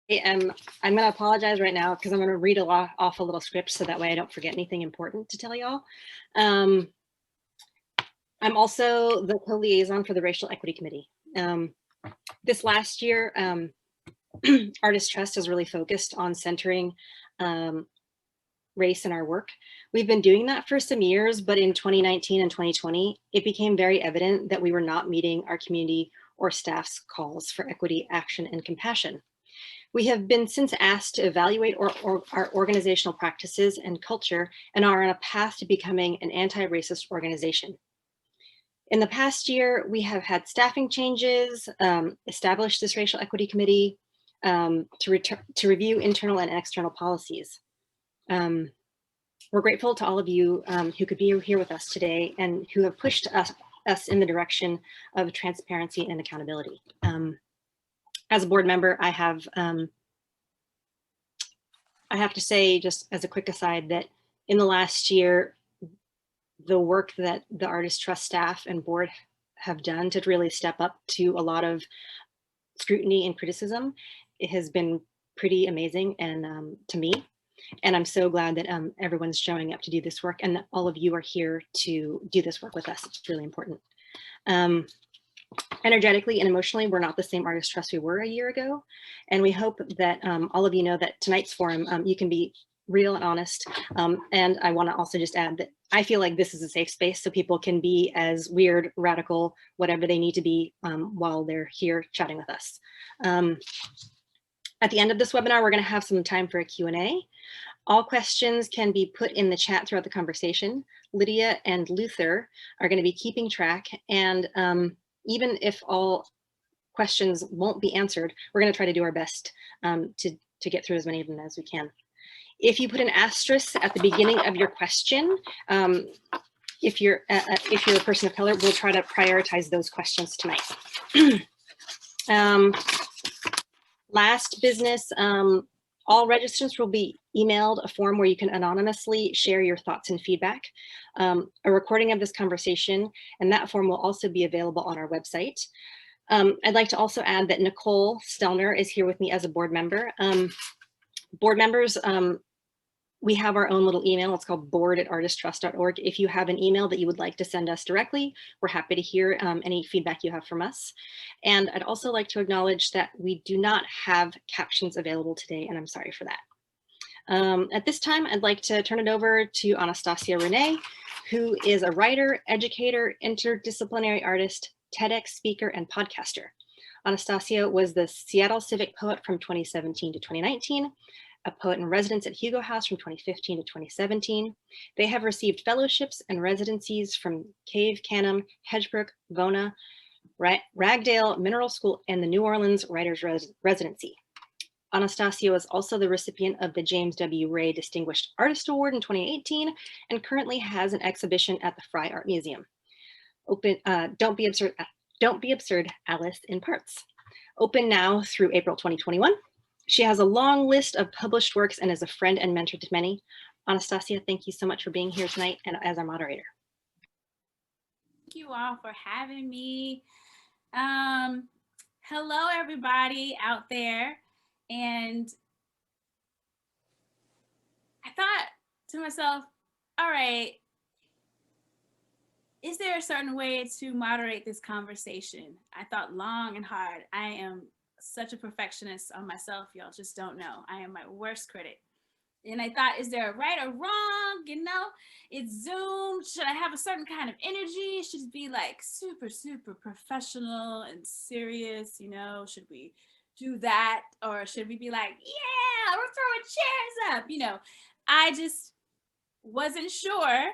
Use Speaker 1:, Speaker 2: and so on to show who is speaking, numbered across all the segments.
Speaker 1: I'm going to apologize right now because I'm going to read off a little script so that way I don't forget anything important to tell y'all. I'm also the co-liaison for the Racial Equity Committee. This last year, Artist Trust has really focused on centering race in our work. We've been doing that for some years, but in 2019 and 2020, it became very evident that we were not meeting our community or staff's calls for equity, action, and compassion. We have been since asked to evaluate our organizational practices and culture and are on a path to becoming an anti-racist organization. In the past year, we have had staffing changes, established this Racial Equity Committee to review internal and external policies. We're grateful to all of you who could be here with us today and who have pushed us in the direction of transparency and accountability. As a board member, I have to say, just as a quick aside, that in the last year, the work that the Artist Trust staff and board have done to really step up to a lot of scrutiny and criticism, it has been pretty amazing and to me. And I'm so glad that everyone's showing up to do this work and that all of you are here to do this work with us. It's really important. Energetically and emotionally, we're not the same Artist Trust we were a year ago. And we hope that all of you know that tonight's forum, you can be real and honest. And I want to also just add that I feel like this is a safe space so people can be as weird, radical, whatever they need to be while they're here chatting with us. At the end of this webinar, we're going to have some time for a Q&A. All questions can be put in the chat throughout the conversation. Lydia and Luther are going to be keeping track, and even if all questions won't be answered, we're going to try to do our best to get through as many of them as we can. If you put an asterisk at the beginning of your question, if you're a person of color, we'll try to prioritize those questions tonight. Last business, all registrants will be emailed a form where you can anonymously share your thoughts and feedback. A recording of this conversation, and that form will also be available on our website. I'd like to also add that Nicole Stellner is here with me as a board member. Board members, we have our own little email. It's called board@artisttrust.org. If you have an email that you would like to send us directly, we're happy to hear any feedback you have from us. And I'd also like to acknowledge that we do not have captions available today, and I'm sorry for that. At this time, I'd like to turn it over to Anastacia-Renee, who is a writer, educator, interdisciplinary artist, TEDx speaker, and podcaster. Anastacia was the Seattle Civic Poet from 2017 to 2019, a poet in residence at Hugo House from 2015 to 2017. They have received fellowships and residencies from Cave Canem, Hedgebrook, Vona, Ragdale Mineral School, and the New Orleans Writers Residency. Anastacia was also the recipient of the James W. Ray Distinguished Artist Award in 2018 and currently has an exhibition at the Frye Art Museum. Don't be absurd, Alice in Parts. Open now through April 2021. She has a long list of published works and is a friend and mentor to many. Anastacia, thank you so much for being here tonight and as our moderator.
Speaker 2: Thank you all for having me. Hello, everybody out there. And I thought to myself, all right, is there a certain way to moderate this conversation? I thought long and hard. I am such a perfectionist on myself, y'all just don't know. I am my worst critic. And I thought, is there a right or wrong? You know, it's Zoom. Should I have a certain kind of energy? Should it be like super, super professional and serious? You know, should we do that? Or should we be like, yeah, we're throwing chairs up? You know, I just wasn't sure.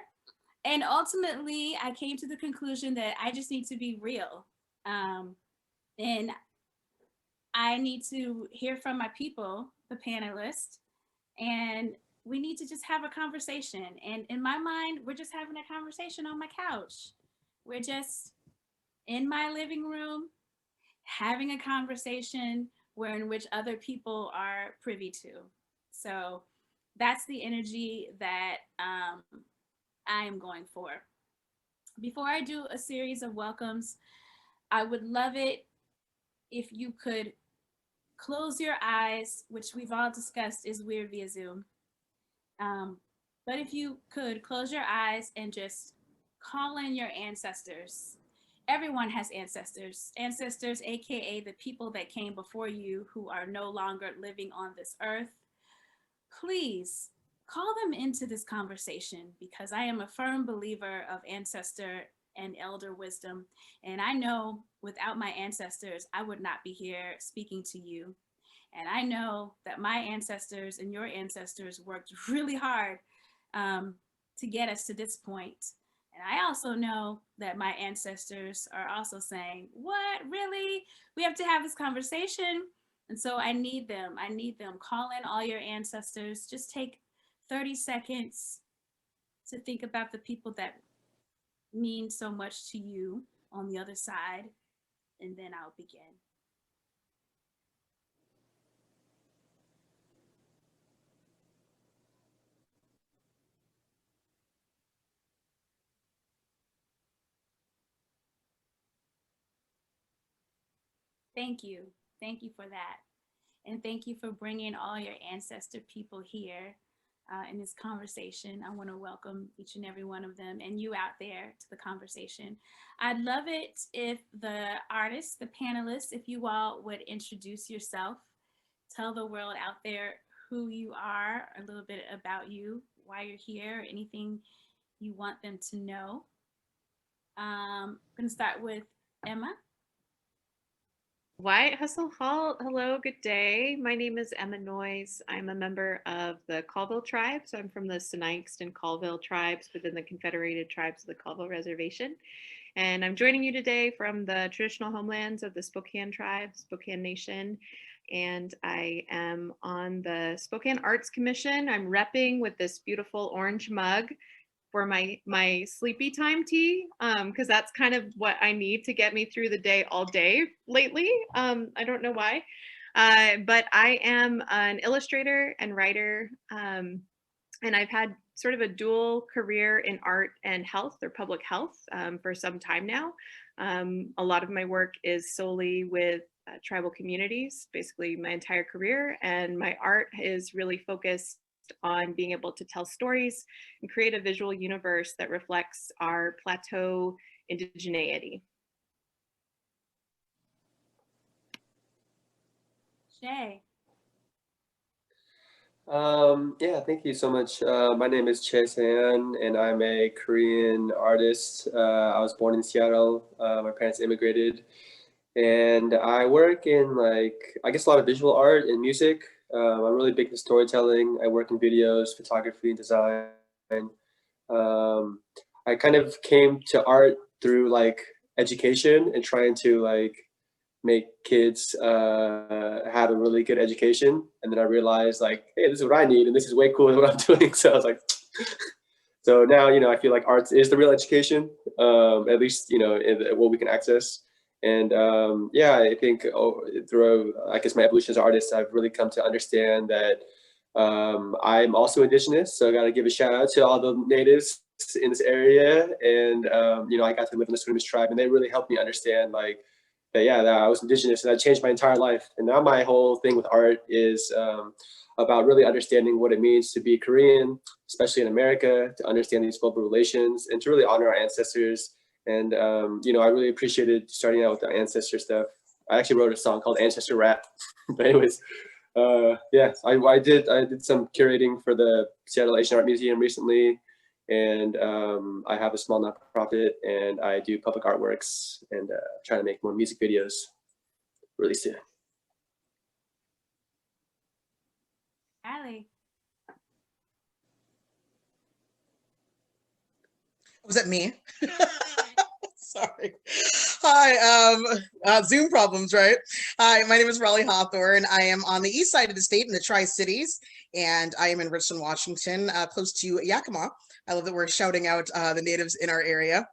Speaker 2: And ultimately, I came to the conclusion that I just need to be real. And I need to hear from my people, the panelists, and we need to just have a conversation. And in my mind, we're just having a conversation on my couch. We're just in my living room, having a conversation in which other people are privy to. So that's the energy that I am going for. Before I do a series of welcomes, I would love it if you could close your eyes, which we've all discussed is weird via Zoom. But if you could close your eyes and just call in your ancestors. Everyone has ancestors. Ancestors, AKA the people that came before you who are no longer living on this earth. Please call them into this conversation, because I am a firm believer of ancestor and elder wisdom. And I know without my ancestors, I would not be here speaking to you. And I know that my ancestors and your ancestors worked really hard to get us to this point. And I also know that my ancestors are also saying, what, really? We have to have this conversation. And so I need them. I need them. Call in all your ancestors. Just take 30 seconds to think about the people that mean so much to you on the other side. And then I'll begin. Thank you. Thank you for that. And thank you for bringing all your ancestor people here in this conversation. I want to welcome each and every one of them and you out there to the conversation. I'd love it if the artists, the panelists, if you all would introduce yourself, tell the world out there who you are, a little bit about you, why you're here, anything you want them to know. I'm going to start with Emma.
Speaker 3: White Hustle Hall. Hello, good day. My name is Emma Noyes. I'm a member of the Colville tribe. So I'm from the Sinaixt and Colville tribes within the Confederated Tribes of the Colville Reservation. And I'm joining you today from the traditional homelands of the Spokane tribe, Spokane Nation. And I am on the Spokane Arts Commission. I'm repping with this beautiful orange mug for my sleepy time tea, because that's kind of what I need to get me through the day all day lately. I don't know why, but I am an illustrator and writer, and I've had sort of a dual career in art and health or public health for some time now. A lot of my work is solely with tribal communities, basically my entire career, and my art is really focused on being able to tell stories and create a visual universe that reflects our plateau indigeneity.
Speaker 2: Che.
Speaker 4: Yeah, thank you so much. My name is Che Sehyun, and I'm a Korean artist. I was born in Seattle. My parents immigrated, and I work in I guess a lot of visual art and music. I'm really big into storytelling. I work in videos, photography, and design. I kind of came to art through education and trying to make kids have a really good education. And then I realized hey, this is what I need, and this is way cooler than what I'm doing. So I was like, so now, I feel like arts is the real education, at least, what we can access. And yeah, I think through, I guess, my evolution as an artist, I've really come to understand that I'm also Indigenous. So I got to give a shout out to all the natives in this area. And, I got to live in the Swinomish tribe, and they really helped me understand that I was Indigenous, and that changed my entire life. And now my whole thing with art is about really understanding what it means to be Korean, especially in America, to understand these global relations and to really honor our ancestors. And, I really appreciated starting out with the ancestor stuff. I actually wrote a song called Ancestor Rap. But anyways, yeah, I did some curating for the Seattle Asian Art Museum recently. And I have a small nonprofit, and I do public artworks, and trying to make more music videos really soon.
Speaker 2: Allie.
Speaker 5: Was that me? Sorry. Hi, Zoom problems, right? Hi, my name is Raleigh Hawthorne. I am on the east side of the state in the Tri-Cities, and I am in Richland, Washington, close to Yakima. I love that we're shouting out the natives in our area.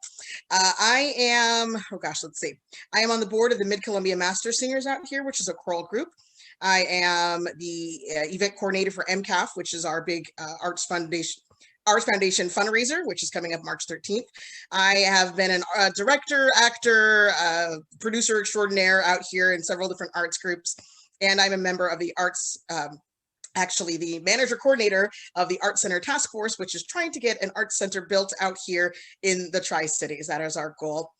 Speaker 5: I am, let's see. I am on the board of the Mid-Columbia Master Singers out here, which is a choral group. I am the event coordinator for MCAF, which is our big Arts Foundation fundraiser, which is coming up March 13th. I have been a director, actor, producer extraordinaire out here in several different arts groups. and I'm a member of the arts, actually the manager coordinator of the Art Center Task Force, which is trying to get an art center built out here in the Tri-Cities. That is our goal.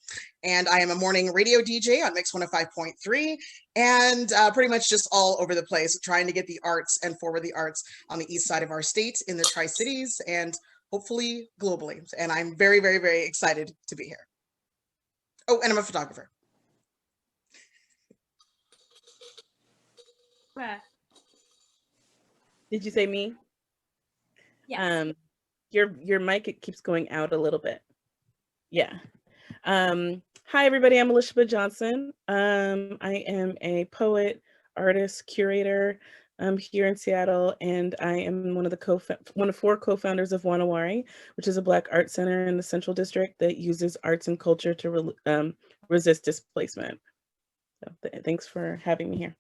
Speaker 5: And I am a morning radio DJ on Mix 105.3, and pretty much just all over the place, trying to get the arts and forward the arts on the east side of our state in the Tri-Cities and hopefully globally. And I'm very, very, very excited to be here. Oh, and I'm a photographer.
Speaker 6: Did you say me?
Speaker 2: Yeah.
Speaker 6: Your mic, it keeps going out a little bit. Yeah. Hi everybody, I'm Elisheba Johnson. I am a poet, artist, curator here in Seattle, and I am one of 4 co-founders of Wanawari, which is a Black art center in the Central District that uses arts and culture to resist displacement. So thanks for having me here.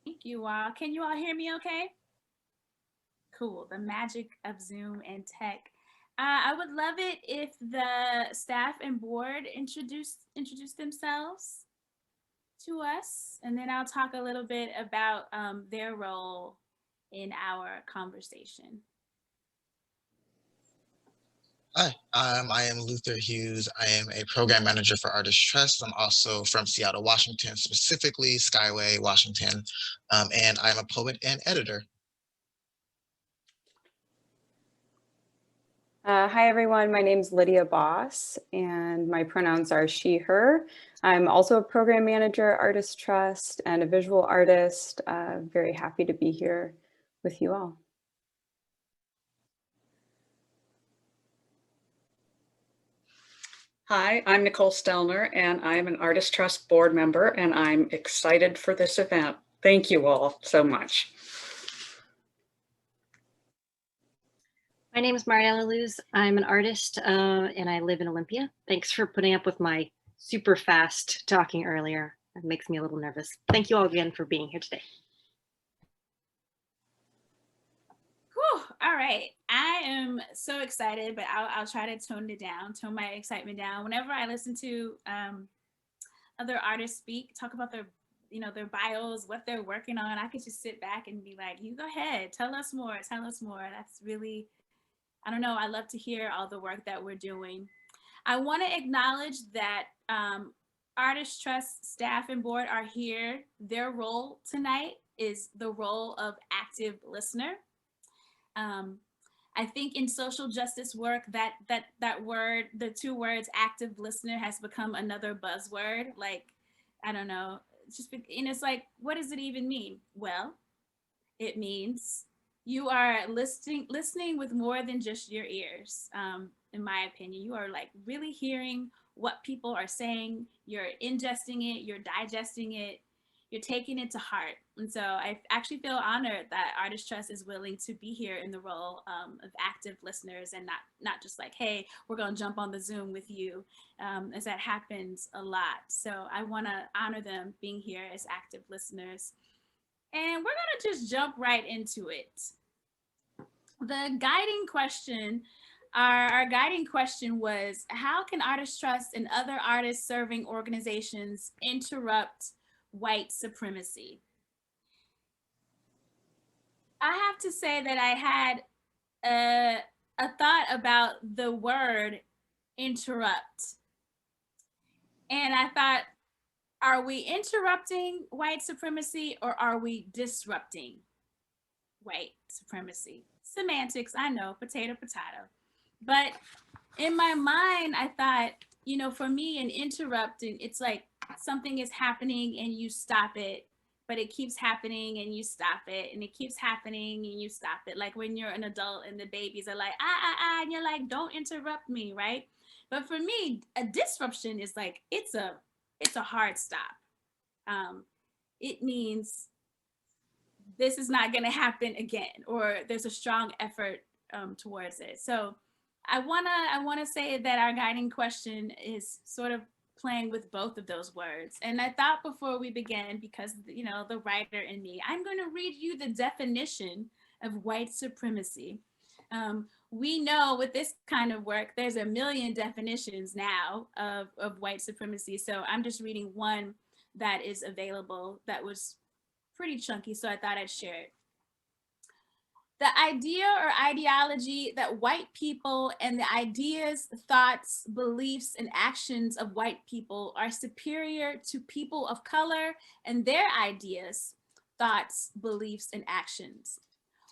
Speaker 2: Thank you all. Can you all hear me okay? Cool, the magic of Zoom and tech. I would love it if the staff and board introduce themselves to us, and then I'll talk a little bit about their role in our conversation.
Speaker 7: Hi, I am Luther Hughes. I am a program manager for Artist Trust. I'm also from Seattle, Washington, specifically Skyway, Washington, and I'm a poet and editor.
Speaker 8: Hi, everyone. My name is Lydia Boss, and my pronouns are she, her. I'm also a program manager, Artist Trust, and a visual artist. Very happy to be here with you all.
Speaker 9: Hi, I'm Nicole Stellner, and I'm an Artist Trust board member, and I'm excited for this event. Thank you all so much.
Speaker 1: My name is Mariella. I'm an artist and I live in Olympia. Thanks for putting up with my super fast talking earlier. It makes me a little nervous. Thank you all again for being here today.
Speaker 2: Whew, all right, I am so excited, but I'll try to tone my excitement down. Whenever I listen to other artists speak, talk about their bios, what they're working on, I could just sit back and be like, you go ahead, tell us more. That's really, I don't know, I love to hear all the work that we're doing. I want to acknowledge that Artist Trust staff and board are here. Their role tonight is the role of active listener. I think in social justice work, that word, the 2 words active listener, has become another buzzword. Like, I don't know, and it's like, what does it even mean? Well, it means you are listening with more than just your ears. In my opinion, you are like really hearing what people are saying. You're ingesting it, you're digesting it, you're taking it to heart. And so I actually feel honored that Artist Trust is willing to be here in the role of active listeners, and not just like, hey, we're gonna jump on the Zoom with you, as that happens a lot. So I wanna honor them being here as active listeners. And we're gonna just jump right into it. The guiding question, our guiding question was, how can Artist Trust and other artist serving organizations interrupt white supremacy? I have to say that I had a thought about the word interrupt. And I thought, are we interrupting white supremacy or are we disrupting white supremacy? Semantics, I know, potato, potato. But in my mind, I thought, for me, an interrupting, it's like something is happening and you stop it, but it keeps happening and you stop it, and it keeps happening and you stop it. Like when you're an adult and the babies are like, and you're like, don't interrupt me, right? But for me, a disruption is like, it's a hard stop. It means this is not going to happen again, or there's a strong effort towards it. So I wanna say that our guiding question is sort of playing with both of those words. And I thought before we began, because the writer in me, I'm going to read you the definition of white supremacy. We know with this kind of work, there's a million definitions now of white supremacy. So I'm just reading one that is available that was pretty chunky, so I thought I'd share it. The idea or ideology that white people and the ideas, thoughts, beliefs, and actions of white people are superior to people of color and their ideas, thoughts, beliefs, and actions.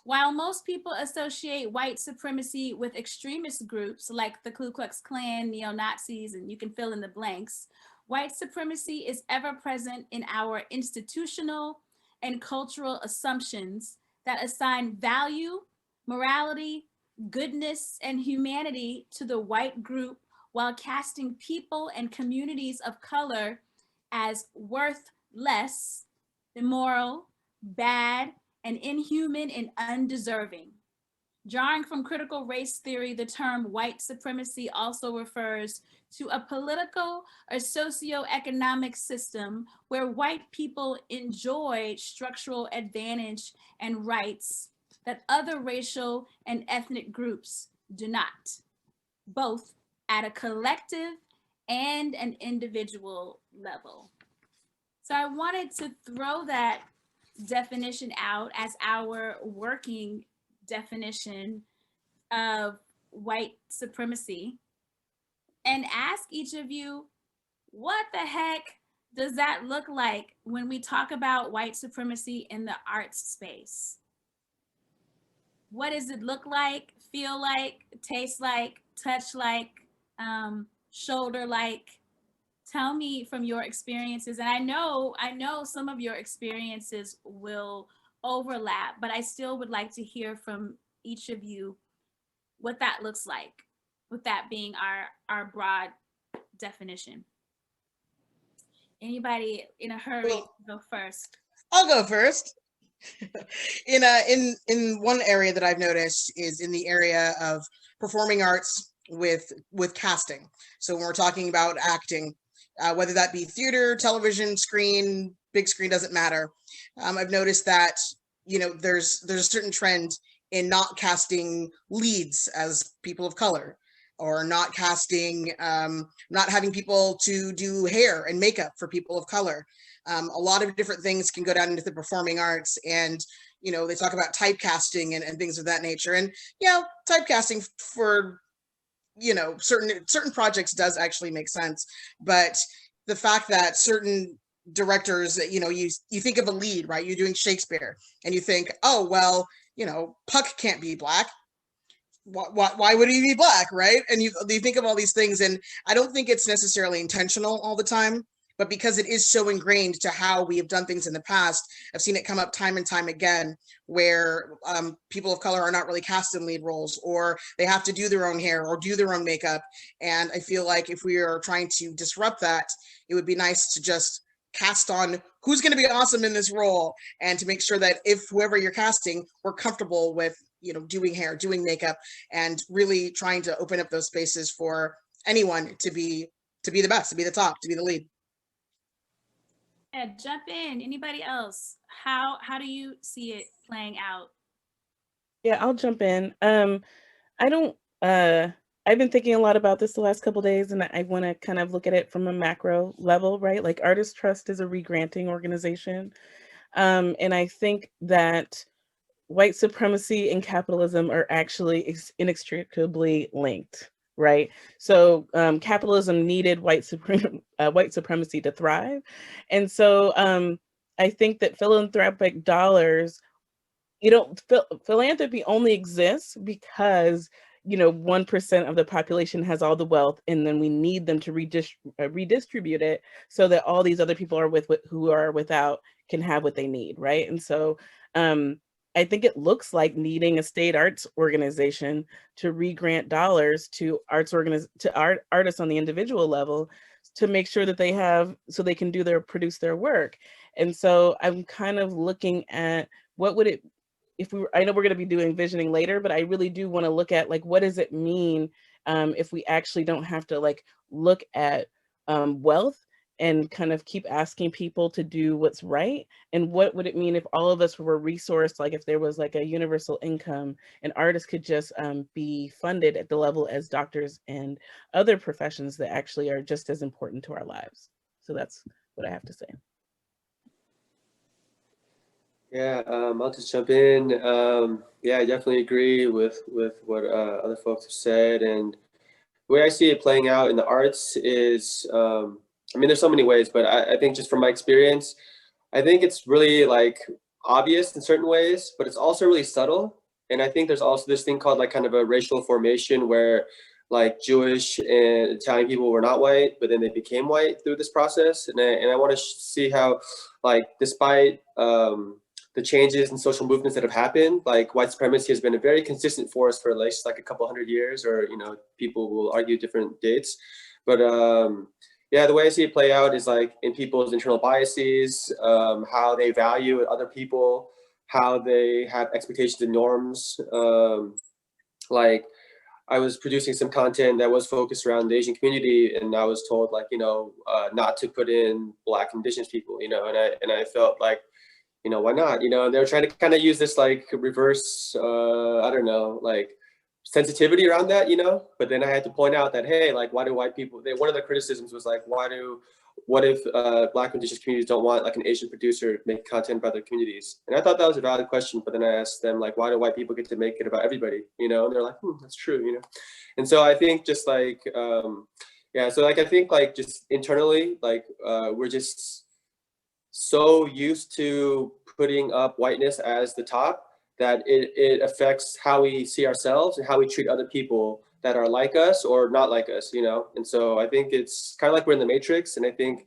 Speaker 2: While most people associate white supremacy with extremist groups like the Ku Klux Klan, neo-Nazis, and you can fill in the blanks, white supremacy is ever present in our institutional and cultural assumptions that assign value, morality, goodness, and humanity to the white group while casting people and communities of color as worth less, immoral, bad, and inhuman and undeserving. Drawing from critical race theory, the term white supremacy also refers to a political or socioeconomic system where white people enjoy structural advantage and rights that other racial and ethnic groups do not, both at a collective and an individual level. So I wanted to throw that definition out as our working definition of white supremacy and ask each of you, what the heck does that look like when we talk about white supremacy in the arts space? What does it look like, feel like, taste like, touch like, shoulder like? Tell me from your experiences. And I know some of your experiences will overlap, but I still would like to hear from each of you what that looks like, with that being our broad definition. Anybody in a hurry?
Speaker 5: Well,
Speaker 2: go first.
Speaker 5: I'll go first. In one area that I've noticed is in the area of performing arts with casting. So when we're talking about acting, whether that be theater, television, screen, big screen, doesn't matter. I've noticed that, there's a certain trend in not casting leads as people of color, or not casting, not having people to do hair and makeup for people of color. A lot of different things can go down into the performing arts, and they talk about typecasting and things of that nature. And typecasting for certain projects does actually make sense, but the fact that certain directors, you think of a lead, right? You're doing Shakespeare and you think, oh well, Puck can't be black. Why would he be black, right? And you think of all these things, and I don't think it's necessarily intentional all the time, but because it is so ingrained to how we have done things in the past, I've seen it come up time and time again, where people of color are not really cast in lead roles, or they have to do their own hair or do their own makeup. And I feel like if we are trying to disrupt that, it would be nice to just cast on who's going to be awesome in this role, and to make sure that if whoever you're casting, we're comfortable with doing hair, doing makeup, and really trying to open up those spaces for anyone to be the best, to be the top, to be the lead.
Speaker 2: Yeah, jump in. Anybody else? How do you see it playing out?
Speaker 6: Yeah, I'll jump in. I've been thinking a lot about this the last couple of days, and I want to kind of look at it from a macro level, right? Like Artist Trust is a re-granting organization. And I think that white supremacy and capitalism are actually inextricably linked, right? So capitalism needed white supremacy to thrive. And so I think that philanthropic dollars, philanthropy only exists because 1% of the population has all the wealth, and then we need them to redistribute it so that all these other people who are without can have what they need, right? And so I think it looks like needing a state arts organization to re-grant dollars to artists on the individual level to make sure that they can produce their work. And so I'm kind of looking at what would it, I know we're going to be doing visioning later, but I really do want to look at what does it mean if we actually don't have to look at wealth and kind of keep asking people to do what's right? And what would it mean if all of us were resourced, if there was a universal income and artists could just be funded at the level as doctors and other professions that actually are just as important to our lives? So that's what I have to say.
Speaker 4: Yeah, I'll just jump in. Yeah, I definitely agree with what other folks have said, and the way I see it playing out in the arts is, I mean, there's so many ways, but I think just from my experience, I think it's really like obvious in certain ways, but it's also really subtle. And I think there's also this thing called like kind of a racial formation where like Jewish and Italian people were not white, but then they became white through this process. And I want to see how, like, despite the changes and social movements that have happened, like white supremacy has been a very consistent force for at least like a couple hundred years, or, you know, people will argue different dates. But yeah, the way I see it play out is like in people's internal biases, how they value other people, how they have expectations and norms. Like I was producing some content that was focused around the Asian community, and I was told like, you know, not to put in Black Indigenous people, you know, and I felt like, you know, why not? You know, and they were trying to kind of use this like reverse, I don't know, like sensitivity around that, you know. But then I had to point out that, hey, like, why do white people? One of the criticisms was like, what if Black Indigenous communities don't want like an Asian producer to make content about their communities? And I thought that was a valid question. But then I asked them like, why do white people get to make it about everybody? You know, and they're like, that's true, you know. And so I think just like, yeah, so like I think like just internally, like we're just so used to putting up whiteness as the top that it affects how we see ourselves and how we treat other people that are like us or not like us, you know? And so I think it's kind of like we're in the Matrix. And I think,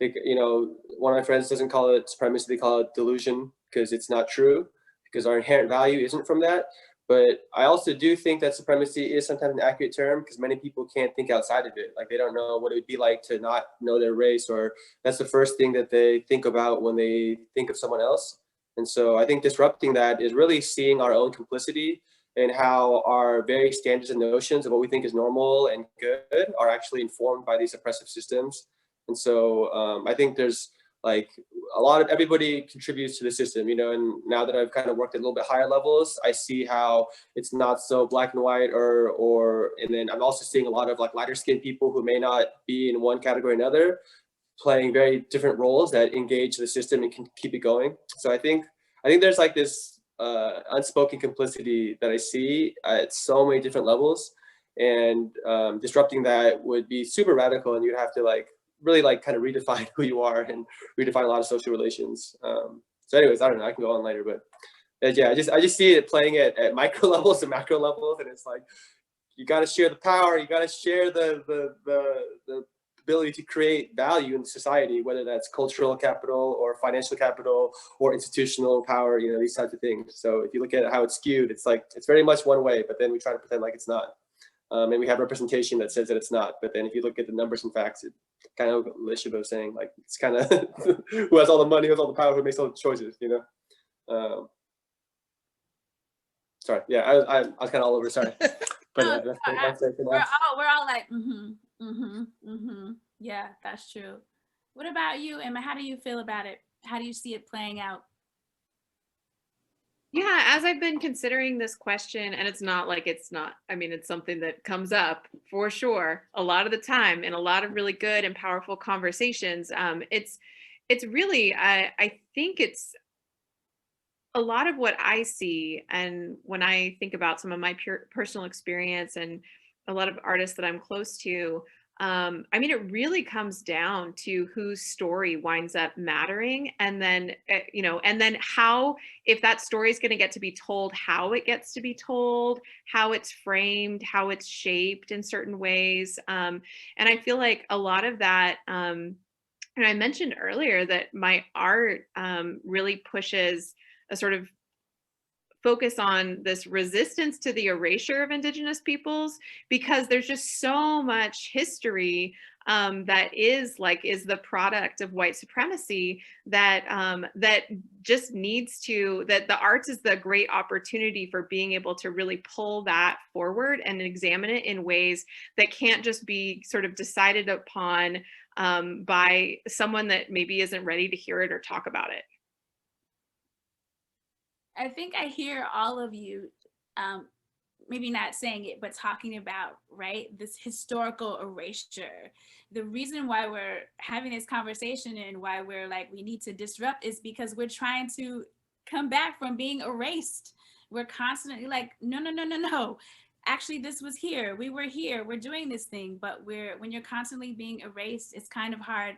Speaker 4: you know, one of my friends doesn't call it supremacy, they call it delusion because it's not true, because our inherent value isn't from that. But I also do think that supremacy is sometimes an accurate term because many people can't think outside of it. Like they don't know what it would be like to not know their race, or that's the first thing that they think about when they think of someone else. And so I think disrupting that is really seeing our own complicity and how our very standards and notions of what we think is normal and good are actually informed by these oppressive systems. And so I think there's like a lot of everybody contributes to the system, you know, and now that I've kind of worked at a little bit higher levels, I see how it's not so black and white and then I'm also seeing a lot of like lighter skinned people who may not be in one category or another, playing very different roles that engage the system and can keep it going. So I think there's like this unspoken complicity that I see at so many different levels, and disrupting that would be super radical, and you'd have to like really like kind of redefine who you are and redefine a lot of social relations. So anyways, I don't know, I can go on later, but yeah, I just see it playing at micro levels and macro levels, and it's like you got to share the power, you got to share the ability to create value in society, whether that's cultural capital or financial capital or institutional power, you know, these types of things. So if you look at how it's skewed, it's like it's very much one way, but then we try to pretend like it's not. And we have representation that says that it's not. But then if you look at the numbers and facts, it kind of Elisheba was saying, like, it's kind of who has all the money, who has all the power, who makes all the choices, you know? Sorry, yeah, I was kind of all over, sorry. But
Speaker 2: we're all like, yeah, that's true. What about you, Emma? How do you feel about it? How do you see it playing out?
Speaker 3: Yeah, as I've been considering this question, and it's not, I mean, it's something that comes up for sure a lot of the time in a lot of really good and powerful conversations. It's really, I think it's a lot of what I see. And when I think about some of my personal experience and a lot of artists that I'm close to, I mean, it really comes down to whose story winds up mattering. And then, you know, and then how, if that story is going to get to be told, how it gets to be told, how it's framed, how it's shaped in certain ways. And I feel like a lot of that, and I mentioned earlier that my art really pushes a sort of focus on this resistance to the erasure of Indigenous peoples, because there's just so much history that is the product of white supremacy that that just needs to, that the arts is the great opportunity for being able to really pull that forward and examine it in ways that can't just be sort of decided upon by someone that maybe isn't ready to hear it or talk about it.
Speaker 2: I think I hear all of you, maybe not saying it, but talking about, right, this historical erasure. The reason why we're having this conversation and why we're like, we need to disrupt is because we're trying to come back from being erased. We're constantly like, no, no, no, no, no. Actually, this was here. We were here. We're doing this thing. But when you're constantly being erased, it's kind of hard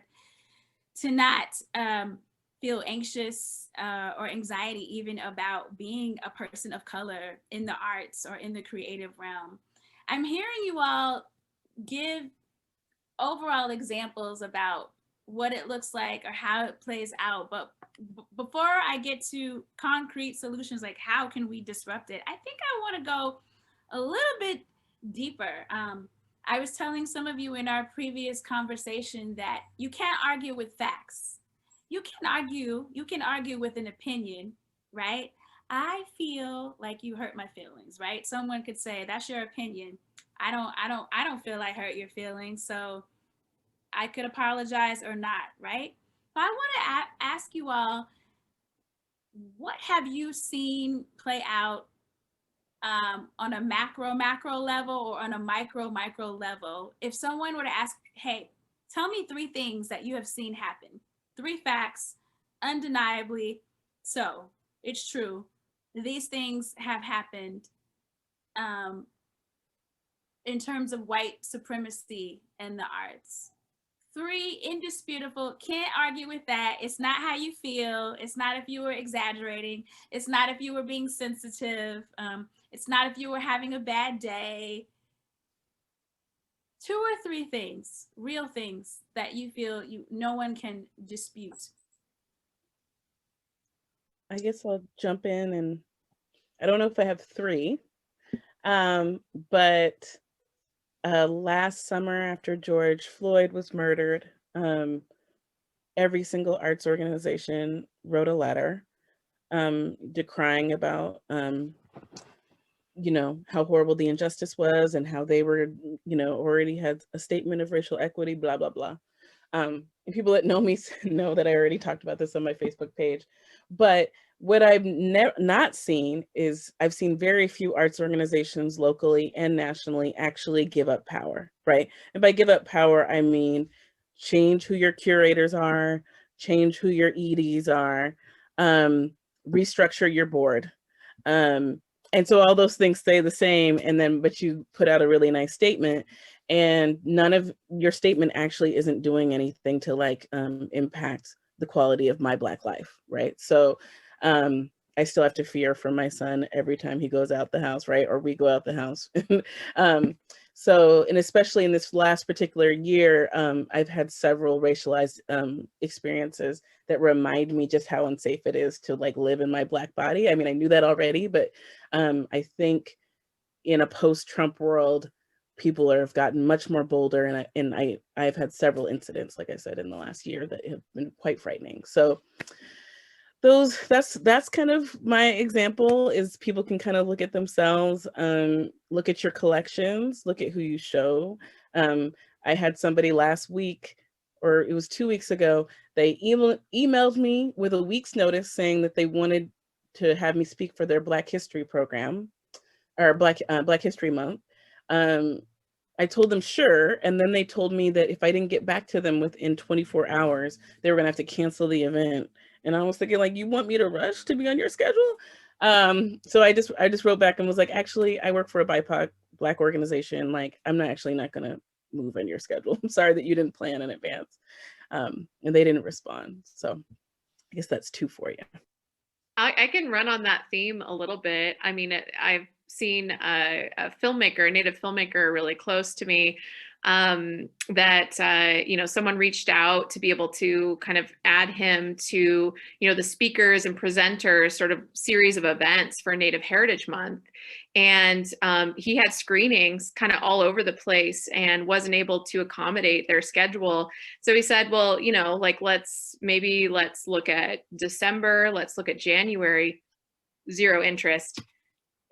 Speaker 2: to not feel anxious or anxiety even about being a person of color in the arts or in the creative realm. I'm hearing you all give overall examples about what it looks like or how it plays out. But before I get to concrete solutions, like how can we disrupt it, I think I want to go a little bit deeper. I was telling some of you in our previous conversation that you can't argue with facts. You can argue with an opinion, right? I feel like you hurt my feelings, right? Someone could say, that's your opinion. I don't feel I hurt your feelings. So I could apologize or not, right? But I want to ask you all, what have you seen play out on a macro level or on a micro level? If someone were to ask, hey, tell me 3 things that you have seen happen, 3 facts, undeniably so, it's true, these things have happened in terms of white supremacy in the arts. 3 indisputable, can't argue with that. It's not how you feel. It's not if you were exaggerating. It's not if you were being sensitive. It's not if you were having a bad day. 2 or 3 things, real things that you feel no one can dispute.
Speaker 6: I guess I'll jump in, and I don't know if I have 3, but last summer after George Floyd was murdered, every single arts organization wrote a letter decrying about, how horrible the injustice was and how they were, already had a statement of racial equity, blah, blah, blah. And people that know me know that I already talked about this on my Facebook page. But what I've not seen is I've seen very few arts organizations locally and nationally actually give up power, right? And by give up power, I mean change who your curators are, change who your EDs are, restructure your board. And so all those things stay the same, but you put out a really nice statement, and none of your statement actually isn't doing anything to impact the quality of my Black life, right? So I still have to fear for my son every time he goes out the house, right? Or we go out the house. And especially in this last particular year, I've had several racialized experiences that remind me just how unsafe it is to live in my Black body. I mean, I knew that already, but I think in a post-Trump world, people have gotten much more bolder, and I've had several incidents, like I said, in the last year that have been quite frightening. So that's kind of my example, is people can kind of look at themselves, look at your collections, look at who you show. I had somebody last week, or it was 2 weeks ago, they emailed me with a week's notice saying that they wanted to have me speak for their Black History program, or Black History Month. I told them sure, and then they told me that if I didn't get back to them within 24 hours, they were gonna have to cancel the event. And I was thinking, you want me to rush to be on your schedule? So I just wrote back and was like, actually, I work for a BIPOC Black organization. I'm not gonna move in your schedule. I'm sorry that you didn't plan in advance. And they didn't respond. So I guess that's 2 for you.
Speaker 3: I can run on that theme a little bit. I mean, I've seen a filmmaker, a Native filmmaker really close to me, that someone reached out to be able to kind of add him to the speakers and presenters sort of series of events for Native Heritage Month, and he had screenings kind of all over the place and wasn't able to accommodate their schedule. So he said, well, let's look at December, let's look at January. Zero interest.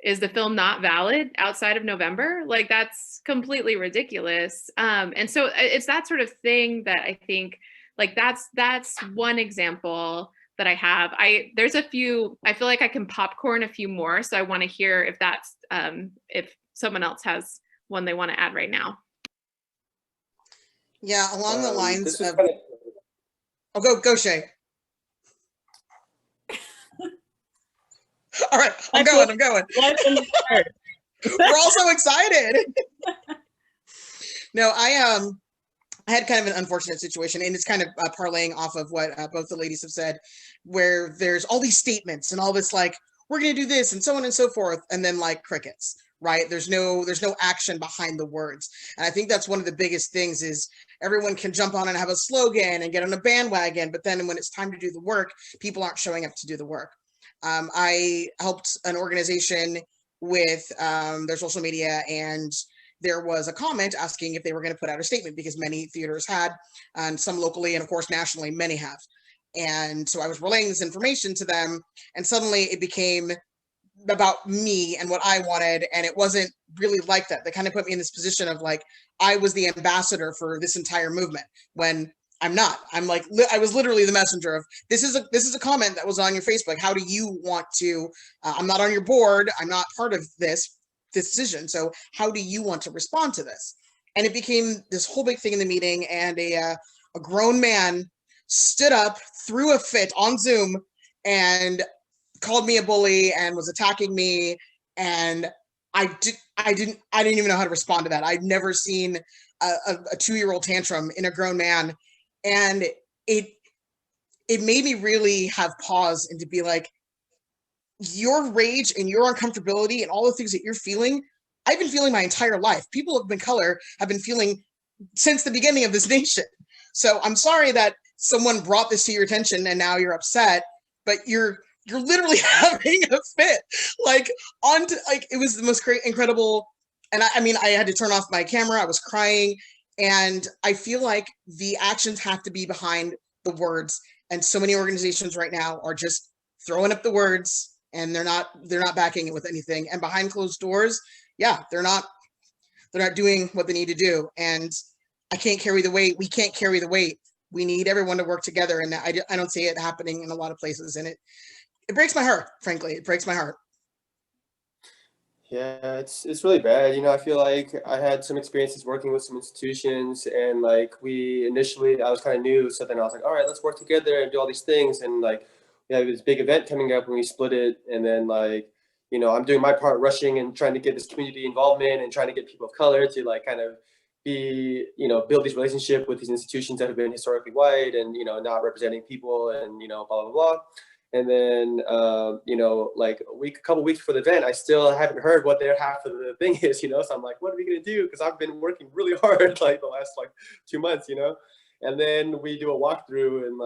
Speaker 3: Is the film not valid outside of November? That's completely ridiculous. And so it's that sort of thing that I think that's one example that I have. There's a few, I feel like I can popcorn a few more. So I want to hear if that's, if someone else has one they want to add right now.
Speaker 5: Yeah, along the lines of, go Che. All right, I'm going.
Speaker 6: Life in the start.
Speaker 5: We're all so excited. No, I had kind of an unfortunate situation, and it's kind of parlaying off of what both the ladies have said, where there's all these statements and all this like, we're going to do this and so on and so forth, and then like crickets, right? There's no action behind the words. And I think that's one of the biggest things is everyone can jump on and have a slogan and get on a bandwagon, but then when it's time to do the work, people aren't showing up to do the work. I helped an organization with their social media, and there was a comment asking if they were going to put out a statement because many theaters had, and some locally, and of course nationally, many have. And so I was relaying this information to them, and suddenly it became about me and what I wanted, and it wasn't really like that. They kind of put me in this position of like I was the ambassador for this entire movement when I'm not. I'm like I was literally the messenger of this is a comment that was on your Facebook. How do you want to? I'm not on your board. I'm not part of this decision. So how do you want to respond to this? And it became this whole big thing in the meeting, and a grown man stood up, threw a fit on Zoom, and called me a bully and was attacking me. And I didn't even know how to respond to that. I'd never seen a 2-year-old tantrum in a grown man, and it made me really have pause and to be like, your rage and your uncomfortability and all the things that you're feeling, I've been feeling my entire life. People of color have been feeling since the beginning of this nation. So I'm sorry that someone brought this to your attention and now you're upset, but you're literally having a fit. Like it was the most incredible. And I mean, I had to turn off my camera. I was crying, and I feel like the actions have to be behind the words. And so many organizations right now are just throwing up the words, and they're not backing it with anything. And behind closed doors, yeah, they're not doing what they need to do. And I can't carry the weight. We can't carry the weight. We need everyone to work together. And I don't see it happening in a lot of places. And it breaks my heart, frankly. It breaks my heart.
Speaker 4: Yeah, it's really bad. I feel like I had some experiences working with some institutions, and like initially I was kind of new. So then I was like, all right, let's work together and do all these things. And like, we have this big event coming up, and we split it. And then like, I'm doing my part, rushing and trying to get this community involvement and trying to get people of color to like kind of be, build these relationships with these institutions that have been historically white and, not representing people and, blah, blah, blah. And then, like a couple weeks before the event, I still haven't heard what their half of the thing is, so I'm like, what are we going to do? Because I've been working really hard like the last 2 months, and then we do a walkthrough and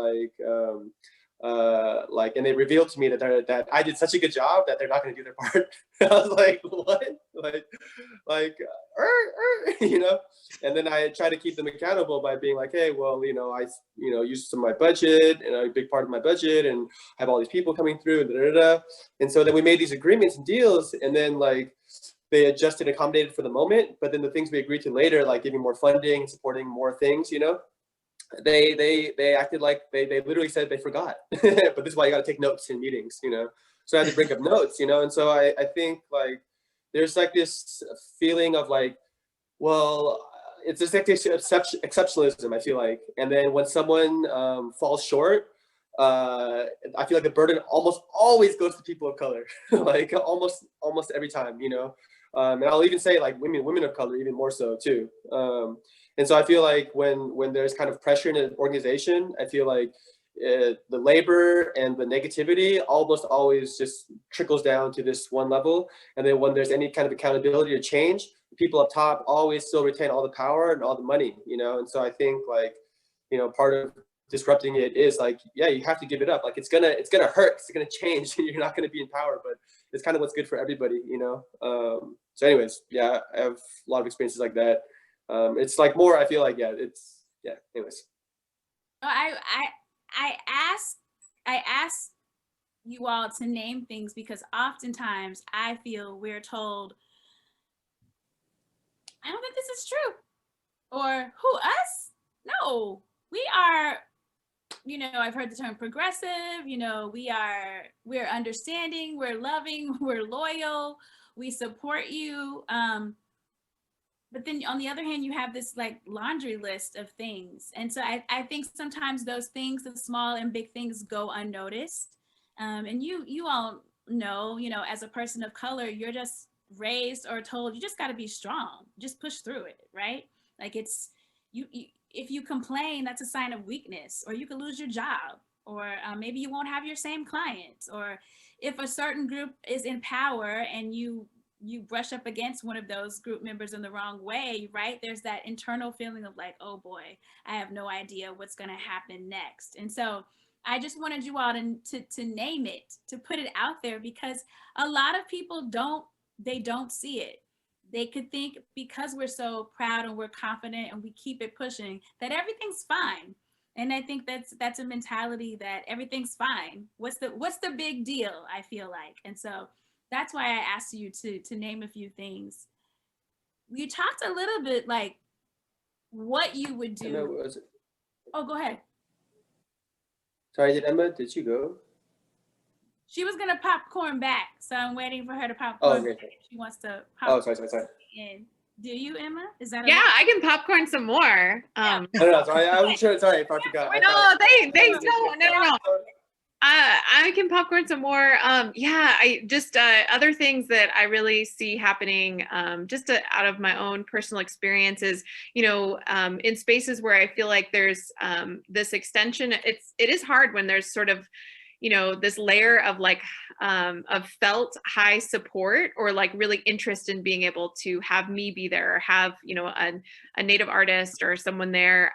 Speaker 4: and they revealed to me that I did such a good job that they're not going to do their part. I was like, what? And then I try to keep them accountable by being like, hey, well, I used some of my budget and a big part of my budget and have all these people coming through and And so then we made these agreements and deals, and then like they adjusted and accommodated for the moment. But then the things we agreed to later, like giving more funding, supporting more things, they acted like they literally said they forgot. But this is why you got to take notes in meetings, So I had to bring up notes, and so I think like there's like this feeling of like, well, it's just like exceptionalism, I feel like. And then when someone falls short, I feel like the burden almost always goes to people of color, like almost every time, and I'll even say like women of color even more so too. And so I feel like when there's kind of pressure in an organization, I feel like the labor and the negativity almost always just trickles down to this one level. And then when there's any kind of accountability or change, people up top always still retain all the power and all the money, And so I think like, part of disrupting it is like, yeah, you have to give it up. Like it's gonna hurt, it's gonna change, and you're not gonna be in power, but it's kind of what's good for everybody, So anyways, yeah, I have a lot of experiences like that. It's like more, I feel like, anyways.
Speaker 2: I ask you all to name things because oftentimes I feel we're told, I don't think this is true. Or who, us? No, we are, I've heard the term progressive, we're understanding, we're loving, we're loyal, we support you. But then on the other hand, you have this like laundry list of things. And so I think sometimes those things, the small and big things, go unnoticed. And you all know, as a person of color, you're just raised or told you just got to be strong, just push through it, right? Like it's you if you complain, that's a sign of weakness, or you could lose your job, or maybe you won't have your same clients, or if a certain group is in power and you brush up against one of those group members in the wrong way, right? There's that internal feeling of like, oh boy, I have no idea what's going to happen next. And so I just wanted you all to name it, to put it out there, because a lot of people don't see it. They could think because we're so proud and we're confident and we keep it pushing that everything's fine. And I think that's a mentality that everything's fine. What's the big deal, I feel like. And so that's why I asked you to name a few things. You talked a little bit like what you would do. Oh, go ahead.
Speaker 4: Sorry, did you go?
Speaker 2: She was gonna popcorn back, so I'm waiting for her to popcorn.
Speaker 4: Oh, okay.
Speaker 2: Back. She wants to popcorn.
Speaker 4: Oh, sorry.
Speaker 2: In. Do you, Emma? Is that
Speaker 3: yeah? I can popcorn some more.
Speaker 4: No, sorry. I was sure. Sorry if I forgot.
Speaker 3: No, thanks. No. I can popcorn some more. Yeah, I just other things that I really see happening just out of my own personal experiences, in spaces where I feel like there's this extension. It is hard when there's sort of, this layer of like of felt high support or like really interest in being able to have me be there or have, a Native artist or someone there.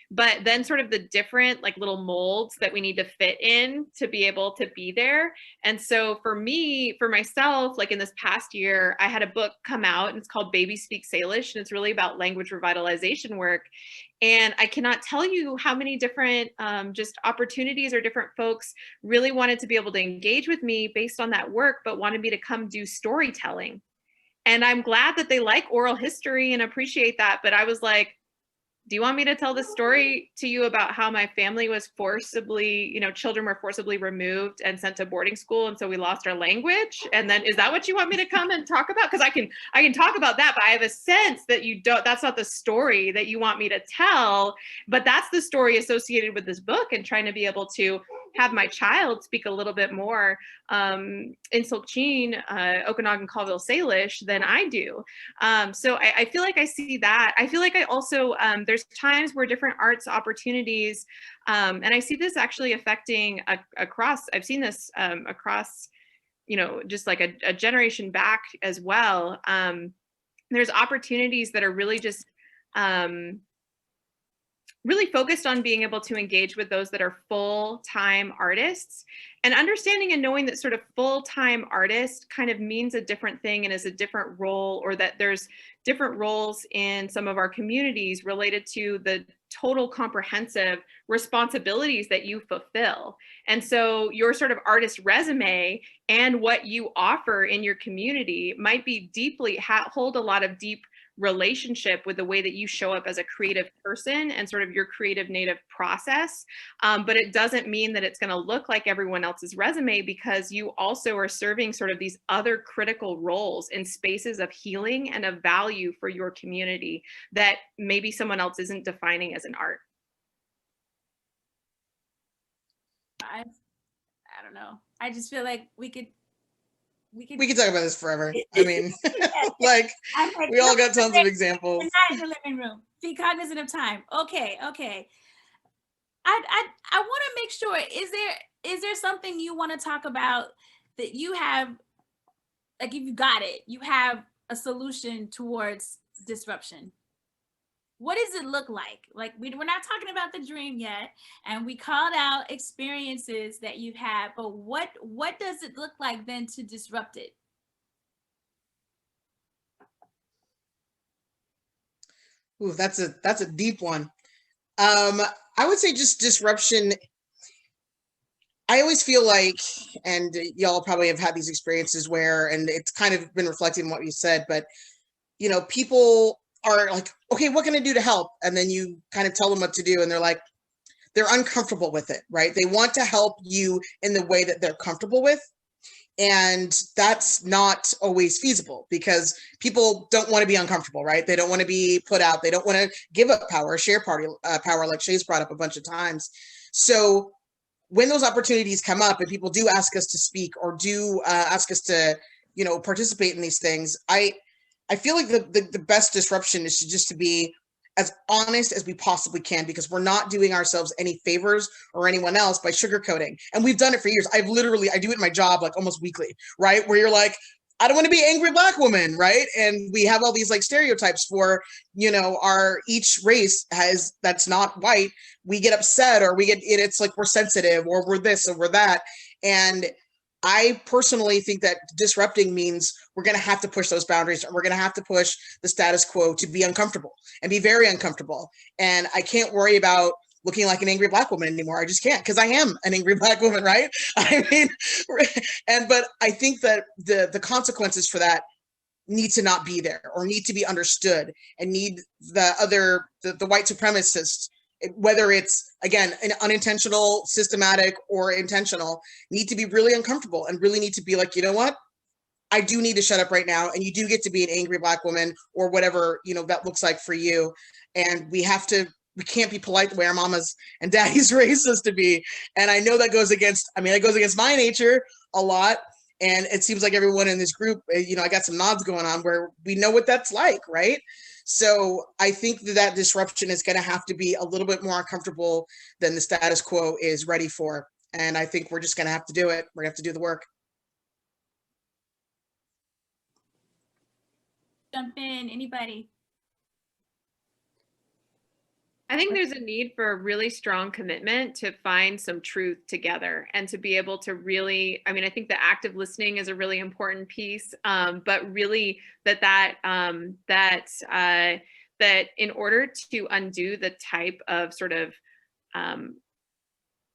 Speaker 3: But then sort of the different like little molds that we need to fit in to be able to be there. And so for myself, like in this past year, I had a book come out and it's called Baby Speak Salish, and it's really about language revitalization work. And I cannot tell you how many different just opportunities or different folks really wanted to be able to engage with me based on that work, but wanted me to come do storytelling. And I'm glad that they like oral history and appreciate that. But I was like, do you want me to tell the story to you about how my family was forcibly, children were forcibly removed and sent to boarding school, and so we lost our language? And then is that what you want me to come and talk about? Because I can talk about that, but I have a sense that that's not the story that you want me to tell, but that's the story associated with this book, and trying to be able to have my child speak a little bit more in Tsilhqot'in, Okanagan, Colville, Salish than I do. So I feel like I see that. I feel like I also, there's times where different arts opportunities, and I see this actually affecting across, I've seen this across, just like a generation back as well. There's opportunities that are really just, really focused on being able to engage with those that are full-time artists, and understanding and knowing that sort of full-time artist kind of means a different thing and is a different role, or that there's different roles in some of our communities related to the total comprehensive responsibilities that you fulfill. And so your sort of artist resume and what you offer in your community might be hold a lot of deep relationship with the way that you show up as a creative person and sort of your creative native process. But it doesn't mean that it's going to look like everyone else's resume, because you also are serving sort of these other critical roles in spaces of healing and of value for your community that maybe someone else isn't defining as an art.
Speaker 2: I don't know. I just feel like we could
Speaker 5: talk about this forever. I mean, like we all got tons of examples.
Speaker 2: We're not in the living room. Be cognizant of time. Okay. I want to make sure, is there something you want to talk about that you have, like if you got it, you have a solution towards disruption? What does it look like? Like we're not talking about the dream yet, and we called out experiences that you've had, but what does it look like then to disrupt it?
Speaker 5: Ooh, that's a deep one. I would say just disruption. I always feel like, and y'all probably have had these experiences where, and it's kind of been reflecting what you said, but people are like, okay, what can I do to help? And then you kind of tell them what to do, and they're uncomfortable with it, right? They want to help you in the way that they're comfortable with. And that's not always feasible, because people don't want to be uncomfortable, right? They don't want to be put out. They don't want to give up power, share power, like Shay's brought up a bunch of times. So when those opportunities come up and people do ask us to speak or do ask us to, you know, participate in these things, I feel like the best disruption is just to be as honest as we possibly can, because we're not doing ourselves any favors or anyone else by sugarcoating. And we've done it for years. I do it in my job like almost weekly, right? Where you're like, I don't want to be angry Black woman, right? And we have all these like stereotypes for, you know, each race has, that's not white. We get upset, or it's like we're sensitive, or we're this or we're that. And I personally think that disrupting means we're going to have to push those boundaries, and we're going to have to push the status quo to be uncomfortable and be very uncomfortable. And I can't worry about looking like an angry Black woman anymore. I just can't, because I am an angry Black woman, right? I mean, but I think that the consequences for that need to not be there, or need to be understood, and need the white supremacists, whether it's, again, an unintentional, systematic, or intentional, need to be really uncomfortable and really need to be like, you know what? I do need to shut up right now. And you do get to be an angry Black woman, or whatever, you know, that looks like for you. And we can't be polite the way our mamas and daddies raised us to be. And I know that goes against my nature a lot. And it seems like everyone in this group, you know, I got some nods going on where we know what that's like, right? So I think that disruption is going to have to be a little bit more uncomfortable than the status quo is ready for. And I think we're just going to have to do it. We're going to have to do the work.
Speaker 2: Jump in, anybody?
Speaker 3: I think there's a need for a really strong commitment to find some truth together, and to be able to really, I mean, I think the active listening is a really important piece, but really that in order to undo the type of sort of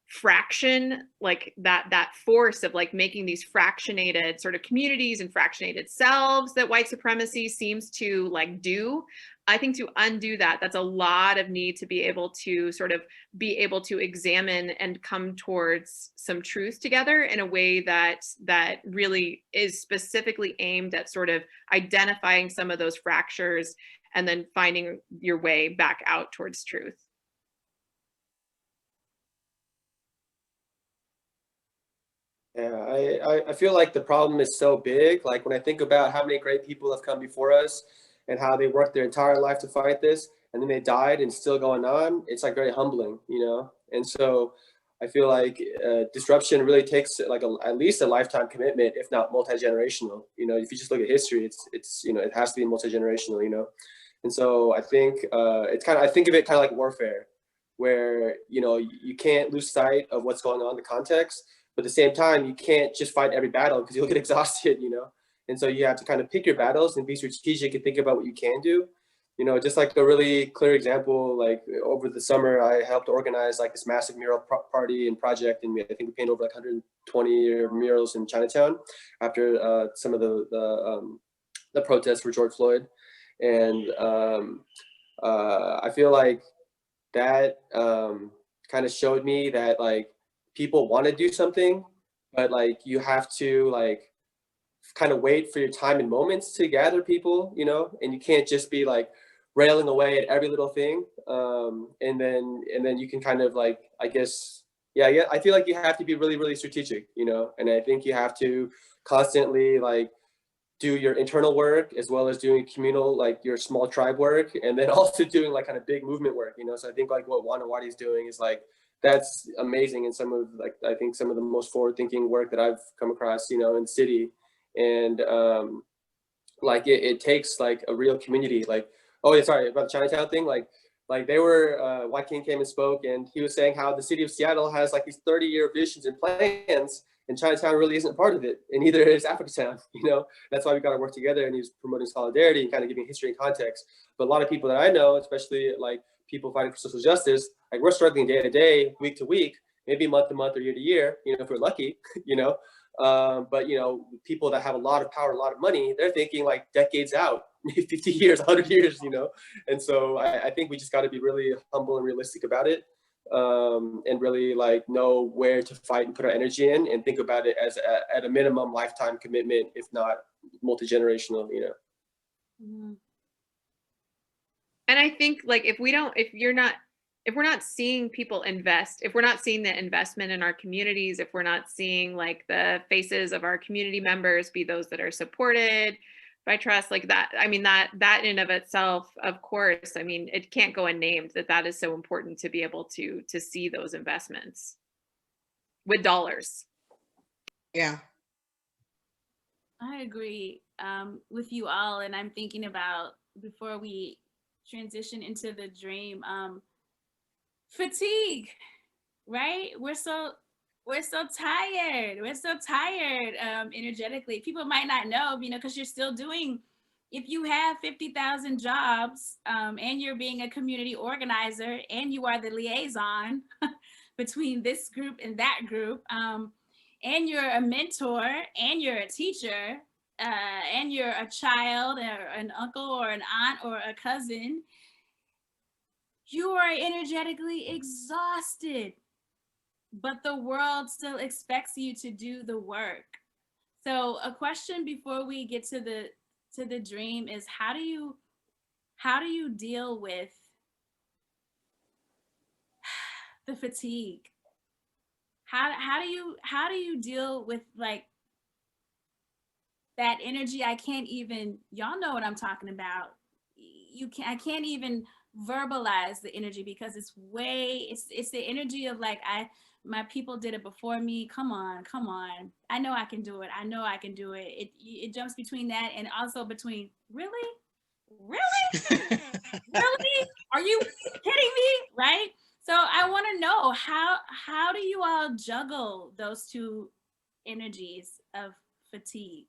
Speaker 3: fraction, like that force of like making these fractionated sort of communities and fractionated selves that white supremacy seems to like do. I think to undo that, that's a lot of need to be able to sort of be able to examine and come towards some truth together in a way that really is specifically aimed at sort of identifying some of those fractures and then finding your way back out towards truth.
Speaker 4: Yeah, I feel like the problem is so big. Like when I think about how many great people have come before us and how they worked their entire life to fight this, and then they died and still going on, it's like very humbling, you know? And so I feel like disruption really takes like at least a lifetime commitment, if not multi-generational. You know, if you just look at history, it's you know, it has to be multi-generational, you know? And so I think I think of it kind of like warfare, where, you know, you can't lose sight of what's going on in the context, but at the same time, you can't just fight every battle because you'll get exhausted, you know? And so you have to kind of pick your battles and be strategic and think about what you can do. You know, just like a really clear example, like over the summer, I helped organize like this massive mural party and project. And I think we painted over like 120 murals in Chinatown after some of the protests for George Floyd. And I feel like that kind of showed me that like people want to do something, but like you have to like kind of wait for your time and moments to gather people, you know, and you can't just be like railing away at every little thing. And then you can kind of like, I guess, yeah, I feel like you have to be really, really strategic, you know, and I think you have to constantly like do your internal work as well as doing communal, like your small tribe work, and then also doing like kind of big movement work, you know. So I think like what Wanawadi is doing is like, that's amazing. And some of like, I think some of the most forward thinking work that I've come across, you know, in the city. And like it takes like a real community, like, oh yeah, sorry about the Chinatown thing. Like they were, Joaquin came and spoke, and he was saying how the city of Seattle has like these 30-year visions and plans, and Chinatown really isn't part of it, and neither is Africatown, you know. That's why we got to work together. And he's promoting solidarity and kind of giving history and context. But a lot of people that I know, especially like people fighting for social justice, like we're struggling day to day, week to week, maybe month to month or year to year, you know, if we're lucky, you know. But you know, people that have a lot of power, a lot of money, they're thinking like decades out, 50 years, 100 years, you know. And so I think we just got to be really humble and realistic about it, and really like know where to fight and put our energy in, and think about it as at a minimum lifetime commitment, if not multi-generational, you know.
Speaker 3: Mm-hmm. And I think like if you're not if we're not seeing people invest, if we're not seeing the investment in our communities, if we're not seeing like the faces of our community members be those that are supported by trust, like that, I mean, that in and of itself, of course, I mean, it can't go unnamed that is so important to be able to see those investments with dollars.
Speaker 5: Yeah.
Speaker 2: I agree with you all, and I'm thinking about, before we transition into the dream, fatigue, right? We're so tired. We're so tired energetically. People might not know, you know, because you're still doing, if you have 50,000 jobs and you're being a community organizer and you are the liaison between this group and that group, and you're a mentor and you're a teacher and you're a child or an uncle or an aunt or a cousin, you are energetically exhausted, but the world still expects you to do the work. So a question before we get to the dream is, how do you deal with the fatigue? How do you deal with like that energy? I can't even, y'all know what I'm talking about. I can't even verbalize the energy, because it's the energy of like, my people did it before me. Come on. I know I can do it. It jumps between that and also between, really? Really? Are you kidding me? Right? So I want to know, how do you all juggle those two energies of fatigue?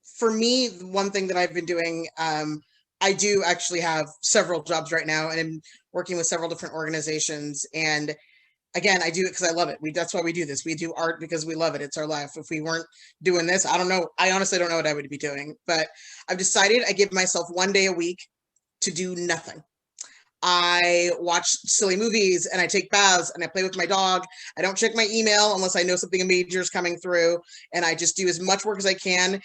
Speaker 5: For me, one thing that I've been doing, I do actually have several jobs right now, and I'm working with several different organizations. And again, I do it because I love it. That's why we do this. We do art because we love it. It's our life. If we weren't doing this, I don't know. I honestly don't know what I would be doing. But I've decided I give myself one day a week to do nothing. I watch silly movies and I take baths and I play with my dog. I don't check my email unless I know something major is coming through. And I just do as much work as I can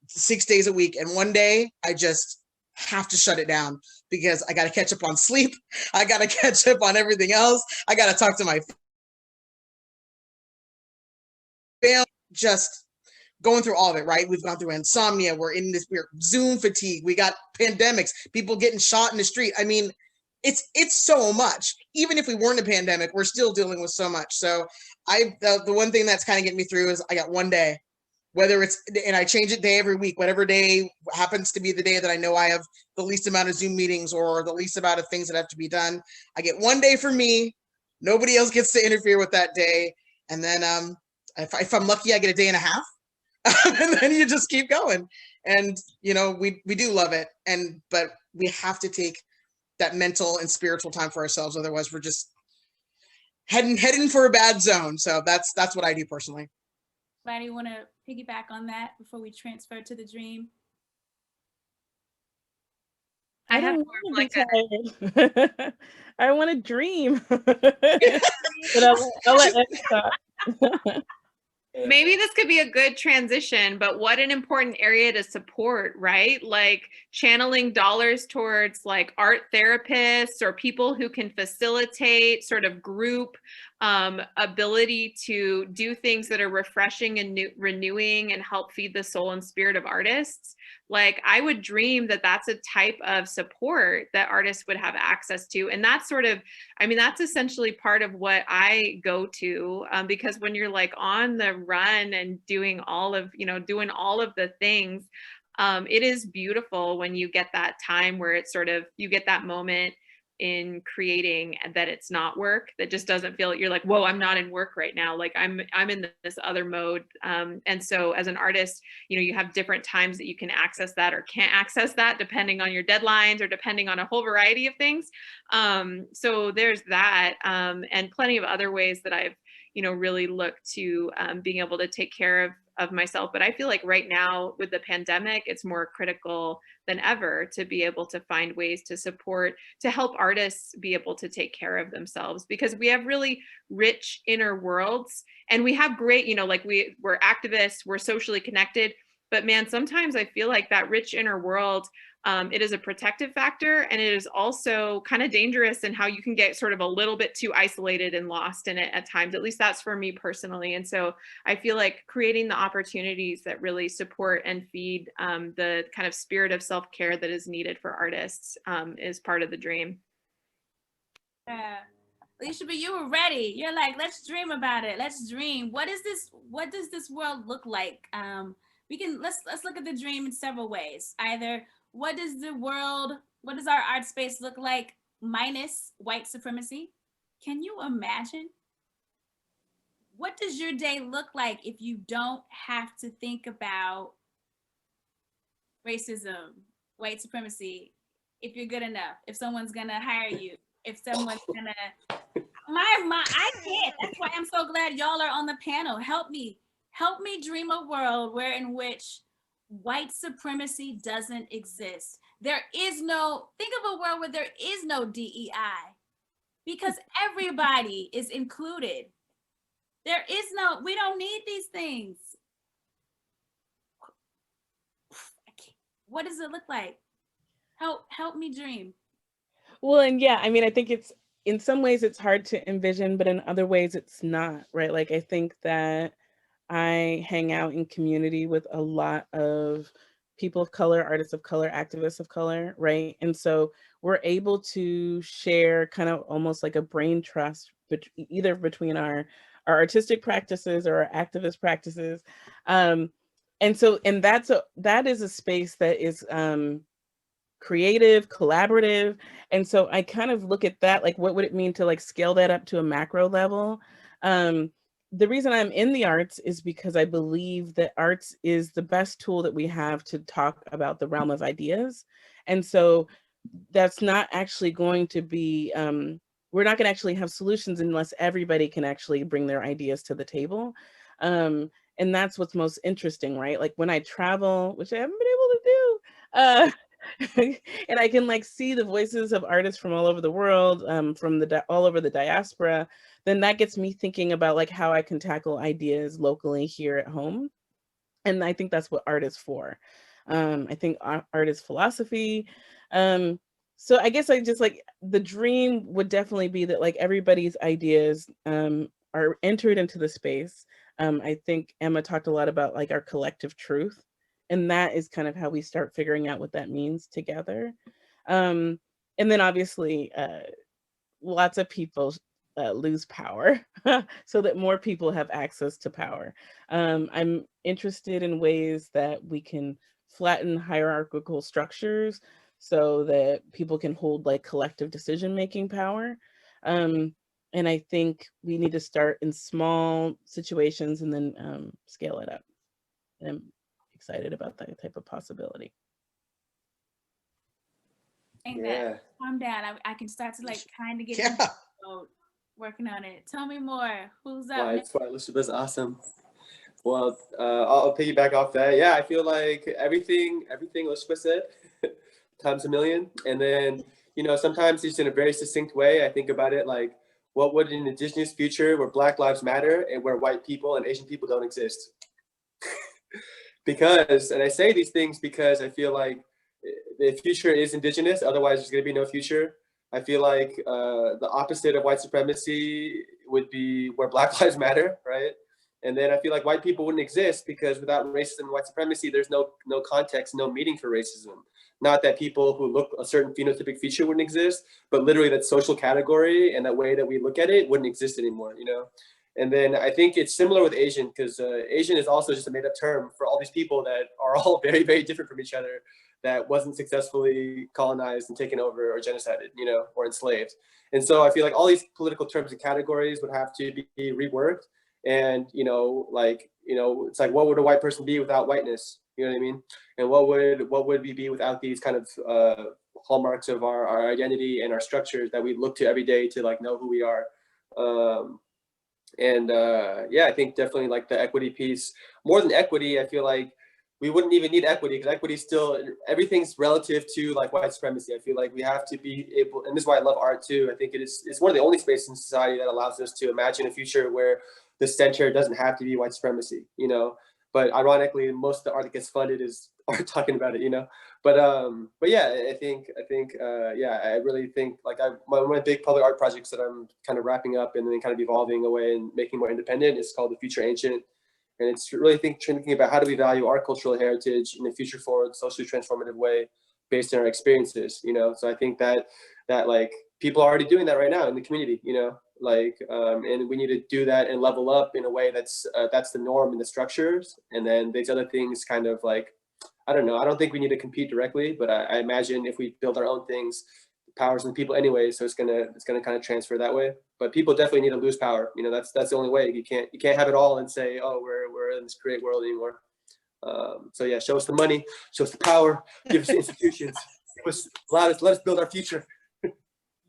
Speaker 5: 6 days a week. And one day I just have to shut it down because I got to catch up on sleep. I got to catch up on everything else. I got to talk to my family, just going through all of it, right? We've gone through insomnia. We're Zoom fatigue. We got pandemics, people getting shot in the street. I mean, it's so much. Even if we weren't a pandemic, we're still dealing with so much. So the one thing that's kind of getting me through is I got one day, whether it's, and I change it day every week, whatever day happens to be the day that I know I have the least amount of Zoom meetings or the least amount of things that have to be done. I get one day for me. Nobody else gets to interfere with that day. And then if I'm lucky, I get a day and a half. And then you just keep going. And, you know, we do love it. But we have to take that mental and spiritual time for ourselves. Otherwise, we're just heading for a bad zone. So that's what I do personally.
Speaker 2: Anybody want to piggyback on that before we transfer to the dream?
Speaker 6: I don't want to be tired. I want to dream. But I'll let Ed stop.
Speaker 3: Maybe this could be a good transition, but what an important area to support, right? Like channeling dollars towards like art therapists or people who can facilitate sort of group ability to do things that are refreshing and renewing and help feed the soul and spirit of artists. Like I would dream that that's a type of support that artists would have access to. And that's sort of, I mean, that's essentially part of what I go to because when you're like on the run and doing all of the things, it is beautiful when you get that time where it's sort of, you get that moment in creating and that it's not work, that just doesn't feel, you're like, whoa, I'm not in work right now. Like I'm in this other mode. And so as an artist, you know, you have different times that you can access that or can't access that depending on your deadlines or depending on a whole variety of things. So there's that and plenty of other ways that I've, you know, really looked to being able to take care of myself. But I feel like right now with the pandemic, it's more critical than ever to be able to find ways to support, to help artists be able to take care of themselves, because we have really rich inner worlds and we have great, you know, like we're activists, we're socially connected, But man, sometimes I feel like that rich inner world, it is a protective factor, and it is also kind of dangerous in how you can get sort of a little bit too isolated and lost in it at times. At least that's for me personally. And so I feel like creating the opportunities that really support and feed the kind of spirit of self-care that is needed for artists is part of the dream.
Speaker 2: Yeah. Alicia, but you were ready. You're like, let's dream about it. Let's dream. What does this world look like? Let's look at the dream in several ways. Either what does our art space look like minus white supremacy? Can you imagine? What does your day look like if you don't have to think about racism, white supremacy, if you're good enough, if someone's gonna hire you, if someone's gonna I can't. That's why I'm so glad y'all are on the panel. Help me dream a world in which white supremacy doesn't exist. Think of a world where there is no DEI, because everybody is included. We don't need these things. What does it look like? Help me dream.
Speaker 6: Well, and yeah, I mean, I think it's, in some ways it's hard to envision, but in other ways it's not, right? Like, I think that I hang out in community with a lot of people of color, artists of color, activists of color, right? And so we're able to share kind of almost like a brain trust, either between our artistic practices or our activist practices. And that is a space that is creative, collaborative. And so I kind of look at that, like, what would it mean to like scale that up to a macro level? The reason I'm in the arts is because I believe that arts is the best tool that we have to talk about the realm of ideas. And so that's not actually going to be, we're not going to actually have solutions unless everybody can actually bring their ideas to the table. And that's what's most interesting, right? Like when I travel, which I haven't been able to do, and I can like see the voices of artists from all over the world, from all over the diaspora, then that gets me thinking about like how I can tackle ideas locally here at home. And I think that's what art is for. I think art is philosophy. So I guess I just like, the dream would definitely be that like everybody's ideas are entered into the space. I think Emma talked a lot about like our collective truth. And that is kind of how we start figuring out what that means together. And then obviously, lots of people lose power so that more people have access to power. I'm interested in ways that we can flatten hierarchical structures so that people can hold like collective decision-making power. And I think we need to start in small situations and then scale it up. And excited about that type of possibility.
Speaker 2: Amen. Calm down. I can start to like kind of get working on it. Tell me more. Who's up?
Speaker 4: That's why Elishaba's awesome. Well, I'll piggyback off that. Yeah, I feel like everything Elisheba said times a million. And then, sometimes just in a very succinct way, I think about it like, what would an indigenous future where Black lives matter and where white people and Asian people don't exist? And I say these things because I feel like the future is indigenous, otherwise there's going to be no future. I feel like the opposite of white supremacy would be where Black lives matter, right? And then I feel like white people wouldn't exist because without racism and white supremacy, there's no context, no meaning for racism. Not that people who look a certain phenotypic feature wouldn't exist, but literally that social category and that way that we look at it wouldn't exist anymore, And then I think it's similar with Asian, because Asian is also just a made up term for all these people that are all very, very different from each other, that wasn't successfully colonized and taken over or genocided, or enslaved. And so I feel like all these political terms and categories would have to be reworked. And, it's like, what would a white person be without whiteness? You know what I mean? And what would we be without these kind of hallmarks of our identity and our structures that we look to every day to like know who we are? I think definitely like the equity piece, more than equity, I feel like we wouldn't even need equity, because equity still, everything's relative to like white supremacy. I feel like we have to be able, and this is why I love art too. I think it's one of the only spaces in society that allows us to imagine a future where the center doesn't have to be white supremacy, but ironically, most of the art that gets funded is art talking about it, you know. But yeah, I think yeah, I really think like one of my big public art projects that I'm kind of wrapping up and then kind of evolving away and making more independent is called The Future Ancient, and it's really thinking about how do we value our cultural heritage in a future forward, socially transformative way based on our experiences, you know. So I think that like people are already doing that right now in the community, you know, like and we need to do that and level up in a way that's the norm in the structures, and then these other things kind of like, I don't know, I don't think we need to compete directly, but I imagine if we build our own things, the power's in the people anyway, so it's gonna kind of transfer that way. But people definitely need to lose power, you know. That's the only way. You can't have it all and say, oh, we're in this great world anymore. So yeah, show us the money, show us the power, give us the institutions, let us build our future.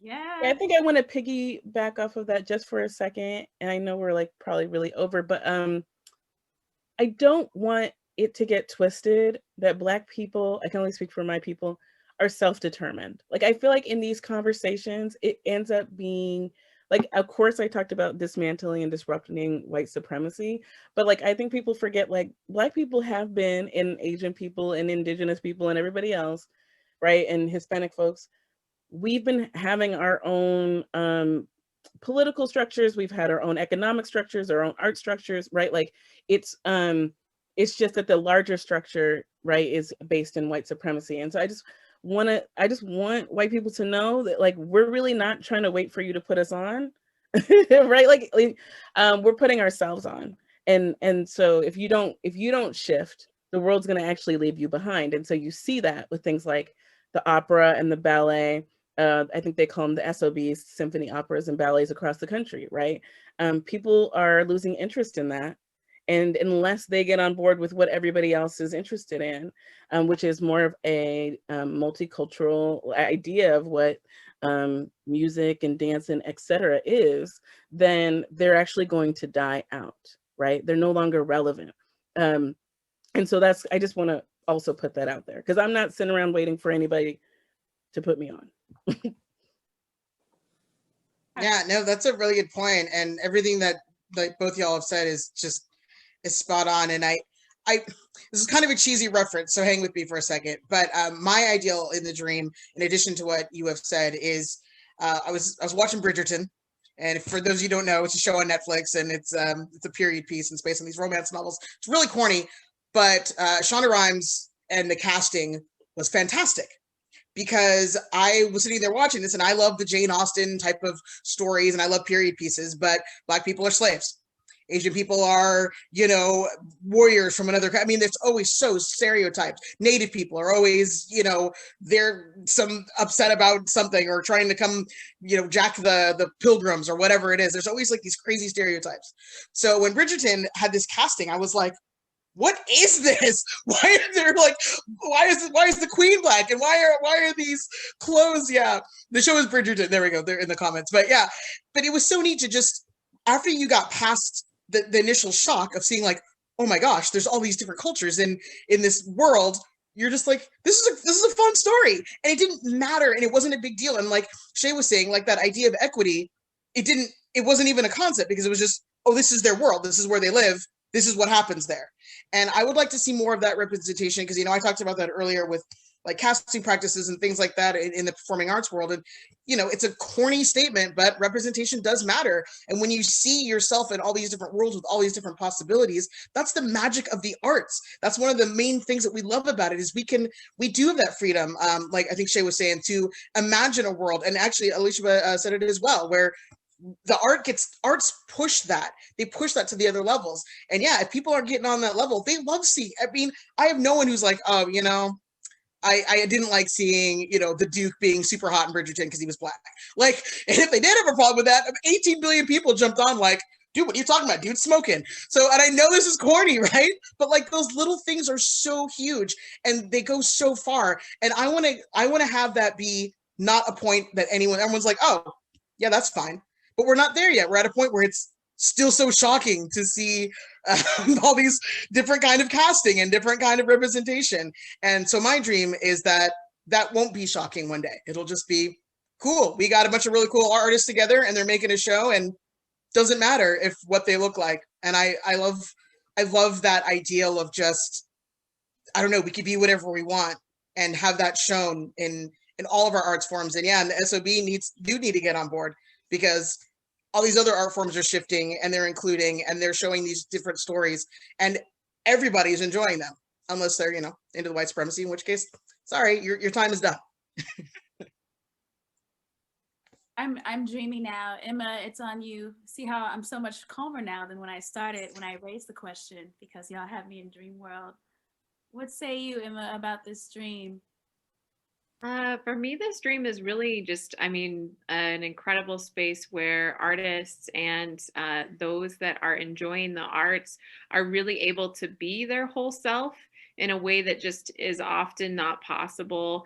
Speaker 2: Yeah.
Speaker 6: I think I want to piggyback off of that just for a second. And I know we're like probably really over, but I don't want it to get twisted that Black people, I can only speak for my people, are self-determined. Like, I feel like in these conversations, it ends up being like, of course, I talked about dismantling and disrupting white supremacy, but like, I think people forget, like, Black people have been, and Asian people and Indigenous people and everybody else, right, and Hispanic folks, we've been having our own political structures, we've had our own economic structures, our own art structures, right? Like it's just that the larger structure, right, is based in white supremacy. And so I just want white people to know that, like, we're really not trying to wait for you to put us on, right? Like we're putting ourselves on. And so if you don't shift, the world's going to actually leave you behind. And so you see that with things like the opera and the ballet. I think they call them the SOBs, symphony operas and ballets across the country, right? People are losing interest in that. And unless they get on board with what everybody else is interested in, which is more of a multicultural idea of what music and dance and et cetera is, then they're actually going to die out, right? They're no longer relevant. And so I just want to also put that out there, because I'm not sitting around waiting for anybody to put me on.
Speaker 5: Yeah, no, that's a really good point, and everything that both y'all have said is spot on. And I this is kind of a cheesy reference, so hang with me for a second. But my ideal in the dream, in addition to what you have said, is I was watching Bridgerton, and for those of you who don't know, it's a show on Netflix, and it's a period piece and it's based on these romance novels. It's really corny, but Shonda Rhimes and the casting was fantastic. Because I was sitting there watching this, and I love the Jane Austen type of stories, and I love period pieces, but Black people are slaves. Asian people are, warriors from another. I mean, there's always so stereotyped. Native people are always, they're some upset about something or trying to come, jack the pilgrims or whatever it is. There's always like these crazy stereotypes. So when Bridgerton had this casting, I was like, what is this? Why are there why is the queen Black, and why are these clothes? Yeah, the show is Bridgerton. There we go. They're in the comments. But yeah, but it was so neat to just, after you got past the initial shock of seeing like, oh my gosh, there's all these different cultures in this world. You're just like, this is a fun story, and it didn't matter, and it wasn't a big deal. And like Che was saying, like that idea of equity, it wasn't even a concept, because it was just, oh, this is their world, this is where they live, this is what happens there. And I would like to see more of that representation, because, I talked about that earlier with like casting practices and things like that in the performing arts world. And, it's a corny statement, but representation does matter. And when you see yourself in all these different worlds with all these different possibilities, that's the magic of the arts. That's one of the main things that we love about it, is we do have that freedom. Like I think Che was saying, to imagine a world. And actually, Elisheba said it as well, where the arts push that. They push that to the other levels. And yeah, if people are getting on that level, they love seeing. I mean, I have no one who's like, oh, I didn't like seeing, the Duke being super hot in Bridgerton because he was Black. Like, and if they did have a problem with that, 18 billion people jumped on like, dude, what are you talking about? Dude's smoking. So, and I know this is corny, right? But like those little things are so huge and they go so far. And I want to have that be not a point that everyone's like, oh, yeah, that's fine. But we're not there yet. We're at a point where it's still so shocking to see all these different kind of casting and different kind of representation. And so my dream is that won't be shocking one day. It'll just be cool. We got a bunch of really cool artists together and they're making a show, and doesn't matter if what they look like. And I love I love that ideal of just, I don't know, we could be whatever we want and have that shown in all of our arts forms. And yeah, and the SOB do need to get on board, because all these other art forms are shifting and they're including and they're showing these different stories, and everybody's enjoying them, unless they're, into the white supremacy, in which case, sorry, your time is done.
Speaker 2: I'm dreaming now. Emma, it's on you. See how I'm so much calmer now than when I raised the question, because y'all have me in dream world. What say you, Emma, about this dream?
Speaker 3: For me, this dream is really just, an incredible space where artists and those that are enjoying the arts are really able to be their whole self in a way that just is often not possible,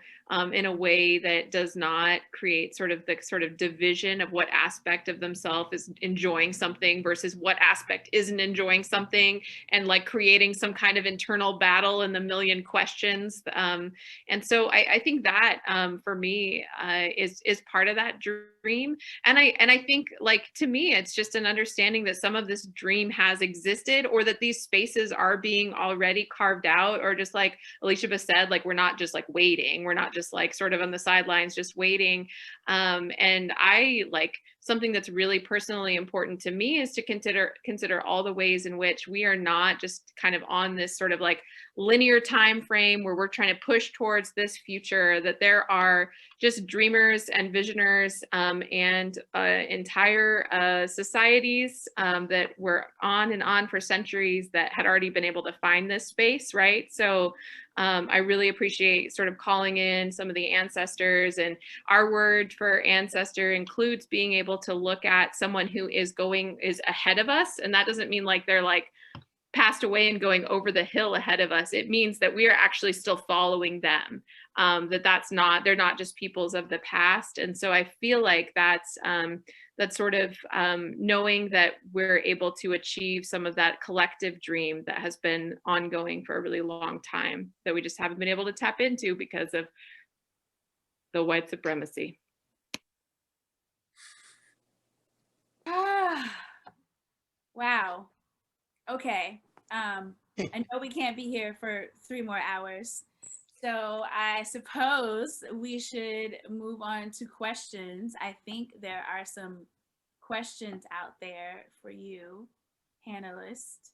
Speaker 3: in a way that does not create sort of the division of what aspect of themselves is enjoying something versus what aspect isn't enjoying something, and like creating some kind of internal battle and the million questions. And so I think that for me is part of that dream. And I think, like, to me, it's just an understanding that some of this dream has existed, or that these spaces are being already carved out, or just like Elisheba said, like, we're not just like waiting. We're not just like sort of on the sidelines, just waiting. And I like, something that's really personally important to me is to consider all the ways in which we are not just kind of on this sort of like linear time frame where we're trying to push towards this future, that there are just dreamers and visioners and entire societies that were on and on for centuries that had already been able to find this space, right? So I really appreciate sort of calling in some of the ancestors, and our word for ancestor includes being able to look at someone who is ahead of us. And that doesn't mean like they're like passed away and going over the hill ahead of us. It means that we are actually still following them, they're not just peoples of the past. And so I feel like that's sort of knowing that we're able to achieve some of that collective dream that has been ongoing for a really long time, that we just haven't been able to tap into because of the white supremacy.
Speaker 2: Wow. Okay. I know we can't be here for 3 more hours, so I suppose we should move on to questions. I think there are some questions out there for you, panelists.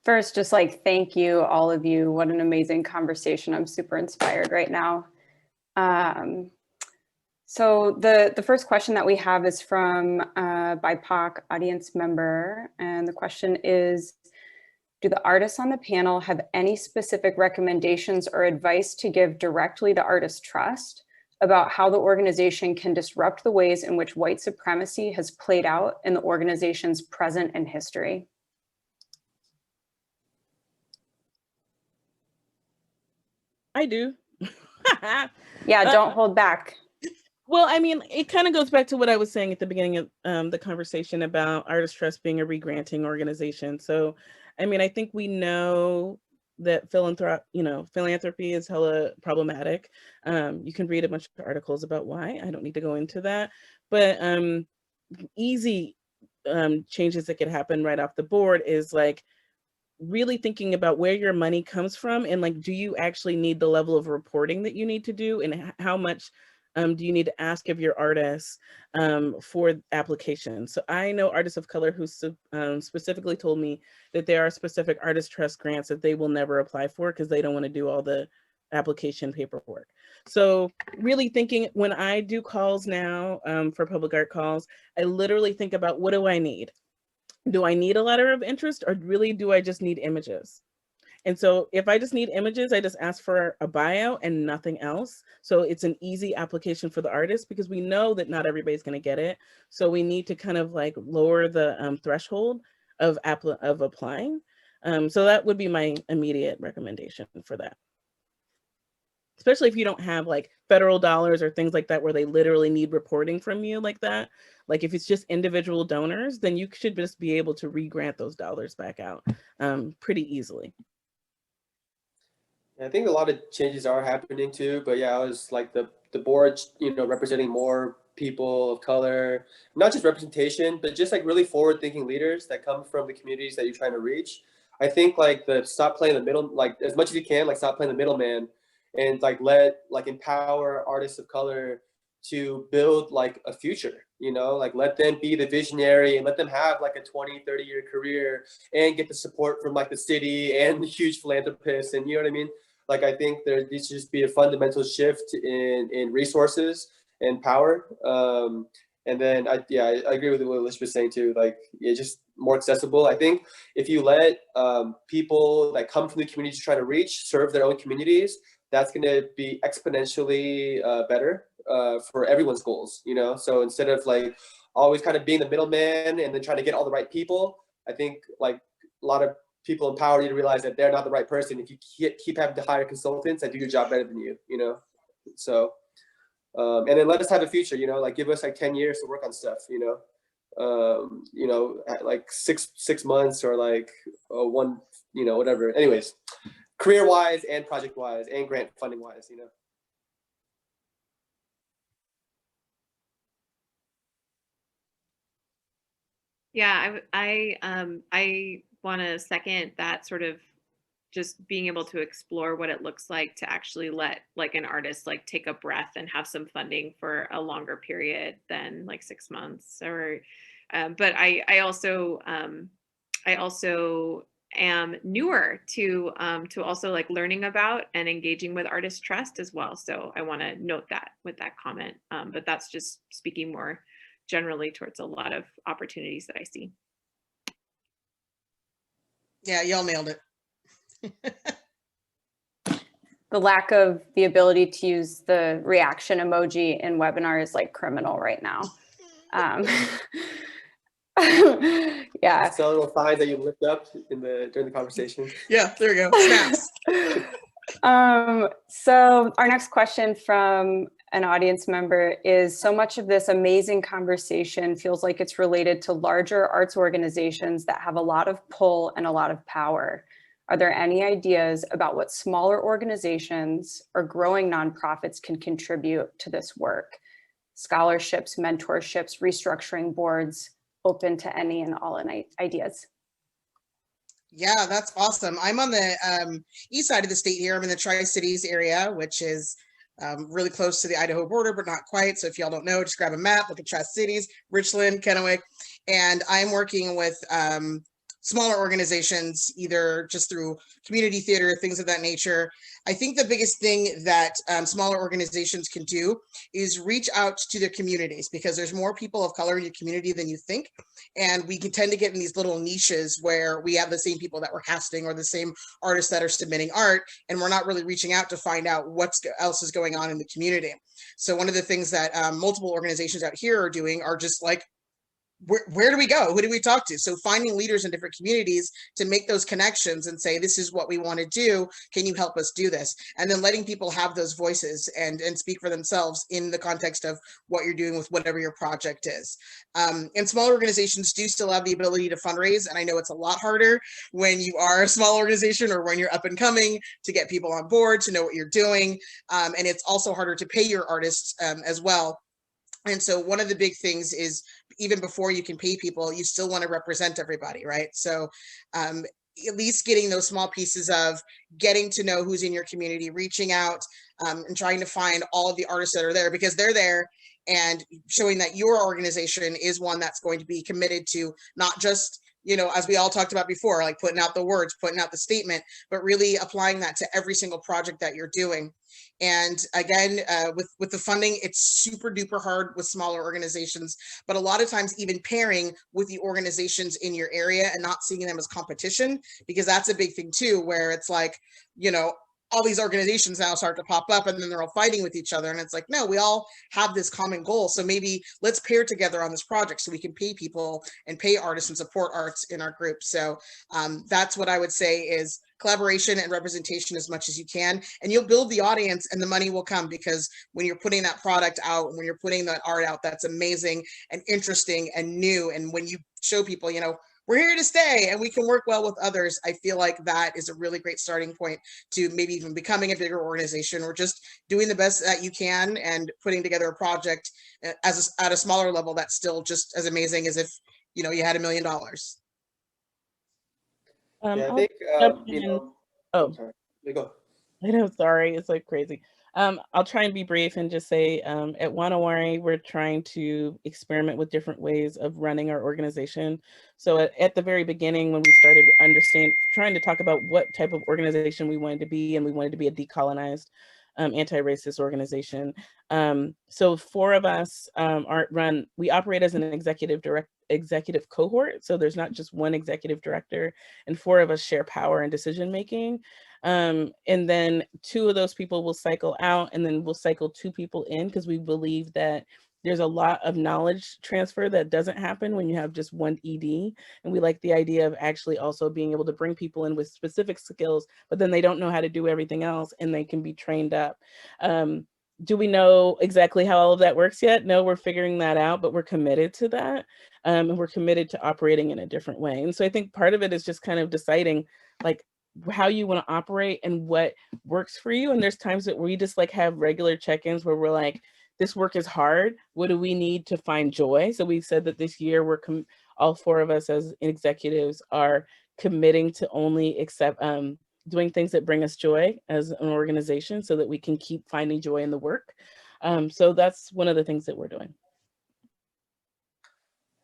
Speaker 8: First, just like, thank you, all of you. What an amazing conversation. I'm super inspired right now. So the first question that we have is from a BIPOC audience member. And the question is, do the artists on the panel have any specific recommendations or advice to give directly to Artist Trust about how the organization can disrupt the ways in which white supremacy has played out in the organization's present and history?
Speaker 6: I do.
Speaker 8: Yeah, don't hold back.
Speaker 6: Well, I mean, it kind of goes back to what I was saying at the beginning of the conversation about Artist Trust being a regranting organization. So, I mean, I think we know that philanthropy is hella problematic. You can read a bunch of articles about why. I don't need to go into that. But easy changes that could happen right off the board is like really thinking about where your money comes from, and like, do you actually need the level of reporting that you need to do, and how much do you need to ask of your artists for applications? So I know artists of color who specifically told me that there are specific Artist Trust grants that they will never apply for because they don't want to do all the application paperwork. So really thinking, when I do calls now for public art calls, I literally think about, what do I need? Do I need a letter of interest, or really do I just need images? And so if I just need images, I just ask for a bio and nothing else. So it's an easy application for the artist, because we know that not everybody's going to get it. So we need to kind of like lower the threshold of applying. So that would be my immediate recommendation for that. Especially if you don't have like federal dollars or things like that, where they literally need reporting from you like that. Like if it's just individual donors, then you should just be able to re-grant those dollars back out pretty easily.
Speaker 4: I think a lot of changes are happening too, but yeah, I was like the board, representing more people of color, not just representation, but just like really forward-thinking leaders that come from the communities that you're trying to reach. I think like stop playing the middle, like as much as you can, like stop playing the middleman, and like empower artists of color to build like a future, like let them be the visionary and let them have like a 20-30 year career and get the support from like the city and the huge philanthropists, and you know what I mean? Like I think there needs to just be a fundamental shift in resources and power. And then I agree with what Elisheba was saying too. Like just more accessible. I think if you let people that come from the communities you're trying to reach serve their own communities, that's going to be exponentially better for everyone's goals. So instead of like always kind of being the middleman and then trying to get all the right people, I think like a lot of people in power need to realize that they're not the right person if you keep having to hire consultants that do your job better than you. So and then let us have a future, like give us like 10 years to work on stuff, like six months or like one, whatever. Anyways, career wise and project wise and grant funding wise,
Speaker 3: Yeah, I want to second that, sort of just being able to explore what it looks like to actually let like an artist like take a breath and have some funding for a longer period than like 6 months. Or but I also am newer to also like learning about and engaging with artist trust as well. So I want to note that with that comment, but that's just speaking more generally towards a lot of opportunities that I see.
Speaker 5: Yeah, y'all nailed it.
Speaker 8: The lack of the ability to use the reaction emoji in webinar is like criminal right now. Yeah.
Speaker 4: So little signs that you lift up during the conversation.
Speaker 5: Yeah, there you go. Snaps.
Speaker 8: So our next question from an audience member is, so much of this amazing conversation feels like it's related to larger arts organizations that have a lot of pull and a lot of power. Are there any ideas about what smaller organizations or growing nonprofits can contribute to this work? Scholarships, mentorships, restructuring boards, open to any and all ideas.
Speaker 5: Yeah, that's awesome. I'm on the east side of the state here. I'm in the Tri-Cities area, which is really close to the Idaho border, but not quite. So if y'all don't know, just grab a map, look at Tri-Cities, Richland, Kennewick, and I'm working with smaller organizations, either just through community theater, things of that nature. I think the biggest thing that smaller organizations can do is reach out to their communities, because there's more people of color in your community than you think. And we can tend to get in these little niches where we have the same people that we're casting or the same artists that are submitting art, and we're not really reaching out to find out what else is going on in the community. So one of the things that multiple organizations out here are doing are just like, where do we go? Who do we talk to? So finding leaders in different communities to make those connections and say, this is what we want to do. Can you help us do this? And then letting people have those voices and speak for themselves in the context of what you're doing with whatever your project is. And smaller organizations do still have the ability to fundraise. And I know it's a lot harder when you are a small organization or when you're up and coming to get people on board, to know what you're doing. And it's also harder to pay your artists as well. And so one of the big things is, even before you can pay people, you still want to represent everybody, right? So at least getting those small pieces of getting to know who's in your community, reaching out and trying to find all of the artists that are there, because they're there, and showing that your organization is one that's going to be committed to not just, as we all talked about before, like putting out the words, putting out the statement, but really applying that to every single project that you're doing. And again, with the funding, it's super duper hard with smaller organizations, but a lot of times even pairing with the organizations in your area and not seeing them as competition, because that's a big thing too, where it's like, all these organizations now start to pop up and then they're all fighting with each other. And it's like, no, we all have this common goal. So maybe let's pair together on this project so we can pay people and pay artists and support arts in our group. So that's what I would say is collaboration and representation as much as you can, and you'll build the audience and the money will come, because when you're putting that product out, when you're putting that art out, that's amazing and interesting and new. And when you show people, we're here to stay and we can work well with others. I feel like that is a really great starting point to maybe even becoming a bigger organization, or just doing the best that you can and putting together a project at a smaller level that's still just as amazing as if, you know, you had $1 million.
Speaker 4: Yeah, I
Speaker 6: I'll
Speaker 4: think,
Speaker 6: jump
Speaker 4: you
Speaker 6: in.
Speaker 4: know,
Speaker 6: Oh,
Speaker 4: sorry. You go.
Speaker 6: I know, sorry, it's like crazy. I'll try and be brief and just say at Wanawari, we're trying to experiment with different ways of running our organization. So at the very beginning, when we started trying to talk about what type of organization we wanted to be, and we wanted to be a decolonized anti-racist organization. So 4 of us we operate as an executive cohort. So there's not just one executive director, and 4 of us share power and decision making. And then 2 of those people will cycle out, and then we'll cycle 2 people in, because we believe that there's a lot of knowledge transfer that doesn't happen when you have just one ED. And we like the idea of actually also being able to bring people in with specific skills, but then they don't know how to do everything else, and they can be trained up. Do we know exactly how all of that works yet? No, we're figuring that out, but we're committed to that. And we're committed to operating in a different way. And so I think part of it is just kind of deciding like how you want to operate and what works for you. And there's times that we just like have regular check-ins where we're like, this work is hard. What do we need to find joy? So we said that this year all 4 of us as executives are committing to only accept doing things that bring us joy as an organization, so that we can keep finding joy in the work. So that's one of the things that we're doing.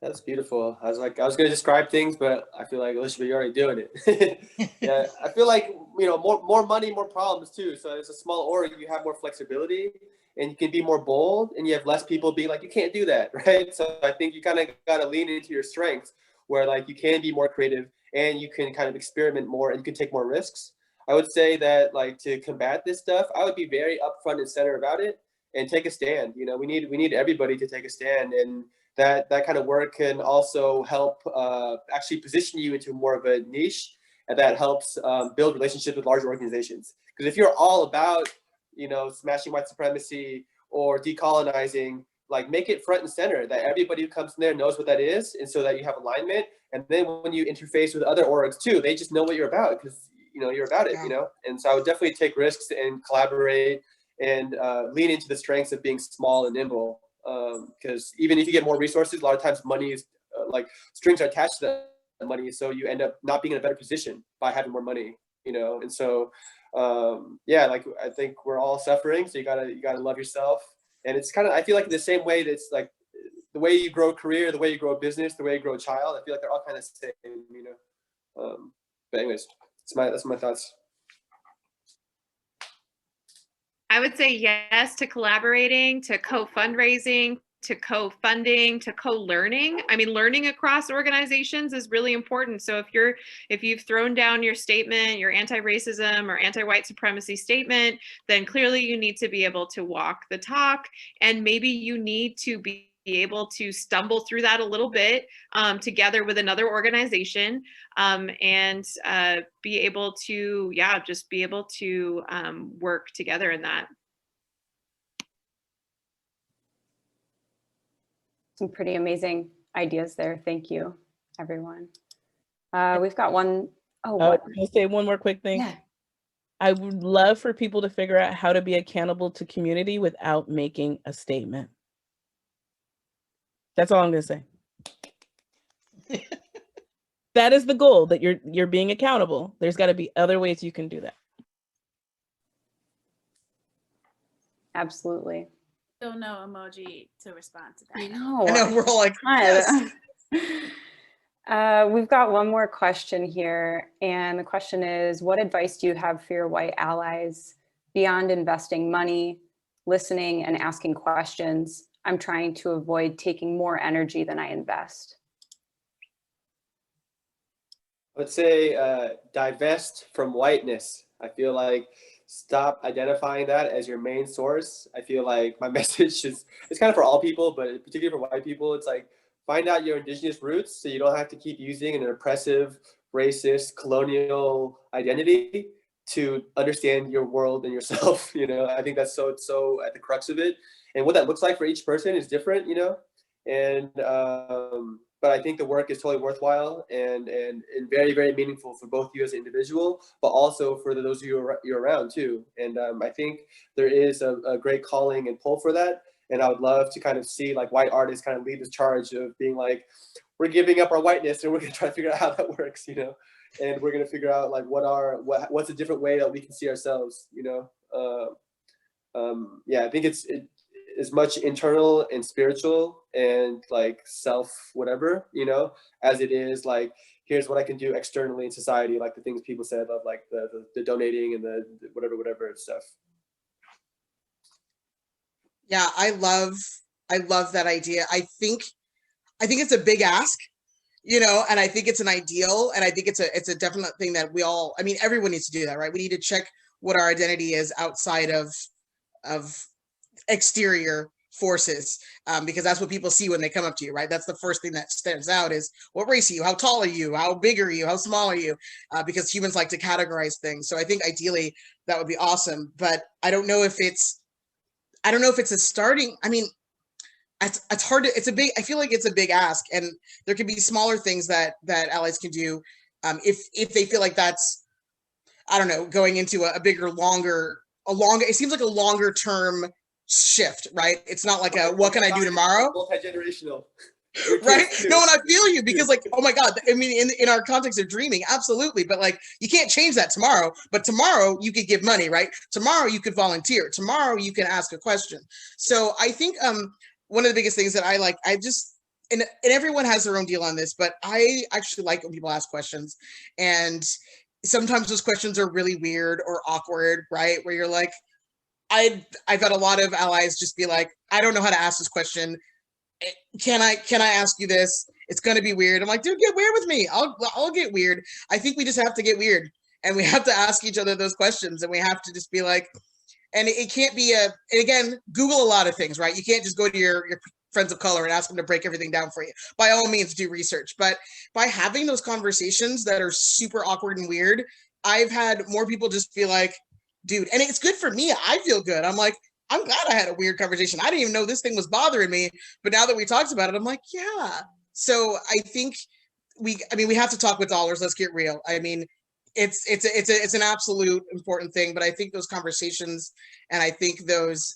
Speaker 4: That's beautiful. I was going to describe things, but I feel like, Elisheba, you're already doing it. Yeah, I feel like, you know, more money, more problems too. So it's a small org, you have more flexibility, and you can be more bold, and you have less people being like, you can't do that, right? So I think you kind of got to lean into your strengths, where like you can be more creative, and you can kind of experiment more, and you can take more risks. I would say that, like, to combat this stuff, I would be very upfront and center about it, and take a stand. You know, we need everybody to take a stand, and that kind of work can also help actually position you into more of a niche, and that helps build relationships with larger organizations. Because if you're all about, you know, smashing white supremacy or decolonizing, like, make it front and center, that everybody who comes in there knows what that is, and so that you have alignment. And then when you interface with other orgs too, they just know what you're about, because, you know, you're about it, you know? And so I would definitely take risks and collaborate, and lean into the strengths of being small and nimble. Because even if you get more resources, a lot of times money is like strings are attached to that money, so you end up not being in a better position by having more money, you know. And so yeah, like, I think we're all suffering, so you gotta love yourself. And it's kind of, I feel like the same way that's like the way you grow a career, the way you grow a business, the way you grow a child, I feel like they're all kind of the same, you know. But anyways, that's my thoughts.
Speaker 3: I would say yes to collaborating, to co-fundraising, to co-funding, to co-learning. I mean, learning across organizations is really important. So if you've thrown down your statement, your anti-racism or anti-white supremacy statement, then clearly you need to be able to walk the talk, and maybe you need to be able to stumble through that a little bit together with another organization, and be able to, just be able to work together in that.
Speaker 8: Some pretty amazing ideas there. Thank you, everyone. We've got one. Oh, what?
Speaker 6: I'll say one more quick thing.
Speaker 8: Yeah.
Speaker 6: I would love for people to figure out how to be accountable to community without making a statement. That's all I'm going to say. That is the goal, that you're being accountable. There's got to be other ways you can do that.
Speaker 8: Absolutely.
Speaker 2: Still no emoji to respond to that.
Speaker 8: I know.
Speaker 5: I know, we're all like, yes.
Speaker 8: We've got one more question here. And the question is, what advice do you have for your white allies beyond investing money, listening, and asking questions? I'm trying to avoid taking more energy than I invest.
Speaker 4: I would say divest from whiteness. I feel like stop identifying that as your main source. I feel like my message is, it's kind of for all people, but particularly for white people, it's like, find out your indigenous roots so you don't have to keep using an oppressive, racist, colonial identity to understand your world and yourself. You know, I think that's so at the crux of it. And what that looks like for each person is different, you know. And but I think the work is totally worthwhile and very, very meaningful for both you as an individual, but also for those of you you're around too. And I think there is a great calling and pull for that. And I would love to kind of see like white artists kind of lead this charge of being like, we're giving up our whiteness and we're gonna try to figure out how that works, you know, and we're gonna figure out like what's a different way that we can see ourselves, you know. Yeah, I think it's as much internal and spiritual and like self whatever, you know, as it is like, here's what I can do externally in society, like the things people said of like the donating and the whatever stuff.
Speaker 5: Yeah, I love that idea. I think it's a big ask, you know, and I think it's an ideal, and I think it's a definite thing that we all, I mean, everyone needs to do that, right? We need to check what our identity is outside of exterior forces, because that's what people see when they come up to you, right? That's the first thing that stands out is what race are you, how tall are you, how big are you, how small are you, because humans like to categorize things. So I think ideally that would be awesome, but I don't know if it's a starting, I mean, it's hard to, I feel like it's a big ask, and there can be smaller things that allies can do if they feel like that's, I don't know, going into a bigger, it seems like a longer term shift, right? It's not like what can I do tomorrow?
Speaker 4: Multi-generational.
Speaker 5: Right? No, and I feel you, because like, oh my God, I mean, in our context of dreaming, absolutely. But like, you can't change that tomorrow, but tomorrow you could give money, right? Tomorrow you could volunteer. Tomorrow you can ask a question. So I think one of the biggest things that I like, and everyone has their own deal on this, but I actually like when people ask questions, and sometimes those questions are really weird or awkward, right? Where you're like, I've had a lot of allies just be like, I don't know how to ask this question. Can I ask you this? It's going to be weird. I'm like, dude, get weird with me. I'll get weird. I think we just have to get weird, and we have to ask each other those questions, and we have to just be like, and it can't be and again, Google a lot of things, right? You can't just go to your friends of color and ask them to break everything down for you. By all means, do research. But by having those conversations that are super awkward and weird, I've had more people just be like, dude, and it's good for me. I feel good. I'm like, I'm glad I had a weird conversation. I didn't even know this thing was bothering me. But now that we talked about it, I'm like, yeah. So I think we have to talk with dollars. Let's get real. I mean, it's an absolute important thing, but I think those conversations, and I think those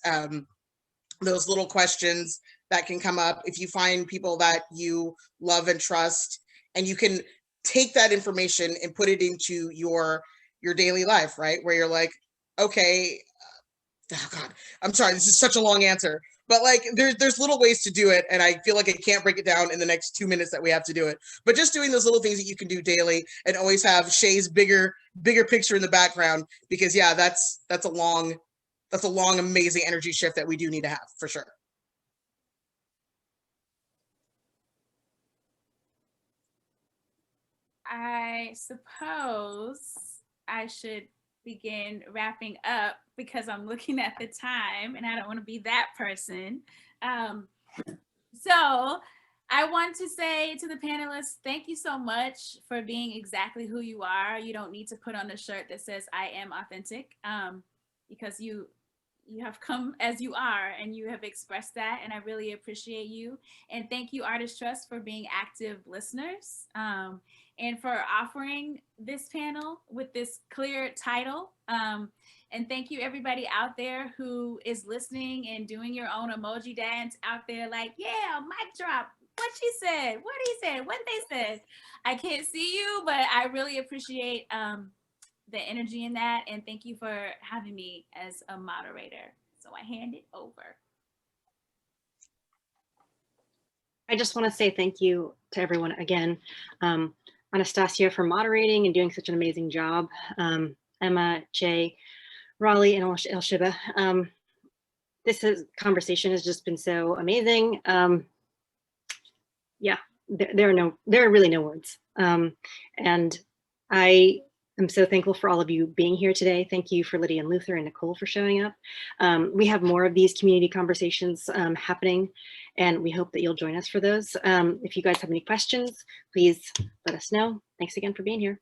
Speaker 5: little questions that can come up, if you find people that you love and trust, and you can take that information and put it into your daily life, right? Where you're like, okay, oh God, I'm sorry, this is such a long answer, but like there's little ways to do it, and I feel like I can't break it down in the next 2 minutes that we have to do it. But just doing those little things that you can do daily, and always have Shay's bigger picture in the background, because yeah, that's a long, amazing energy shift that we do need to have for sure.
Speaker 2: I suppose I should begin wrapping up, because I'm looking at the time and I don't want to be that person. So I want to say to the panelists, thank you so much for being exactly who you are. You don't need to put on a shirt that says I am authentic, because you have come as you are, and you have expressed that, and I really appreciate you. And thank you, Artist Trust, for being active listeners, and for offering this panel with this clear title. And thank you, everybody out there who is listening and doing your own emoji dance out there, like, yeah, mic drop, what she said, what he said, what they said. I can't see you, but I really appreciate the energy in that, and thank you for having me as a moderator. So I hand it over.
Speaker 1: I just want to say thank you to everyone again. Anastacia for moderating and doing such an amazing job. Emma, Che, Raleigh, and Elisheba. This conversation has just been so amazing. Yeah, there are really no words. And I am so thankful for all of you being here today. Thank you for Lydia and Luther and Nicole for showing up. We have more of these community conversations happening, and we hope that you'll join us for those. If you guys have any questions, please let us know. Thanks again for being here.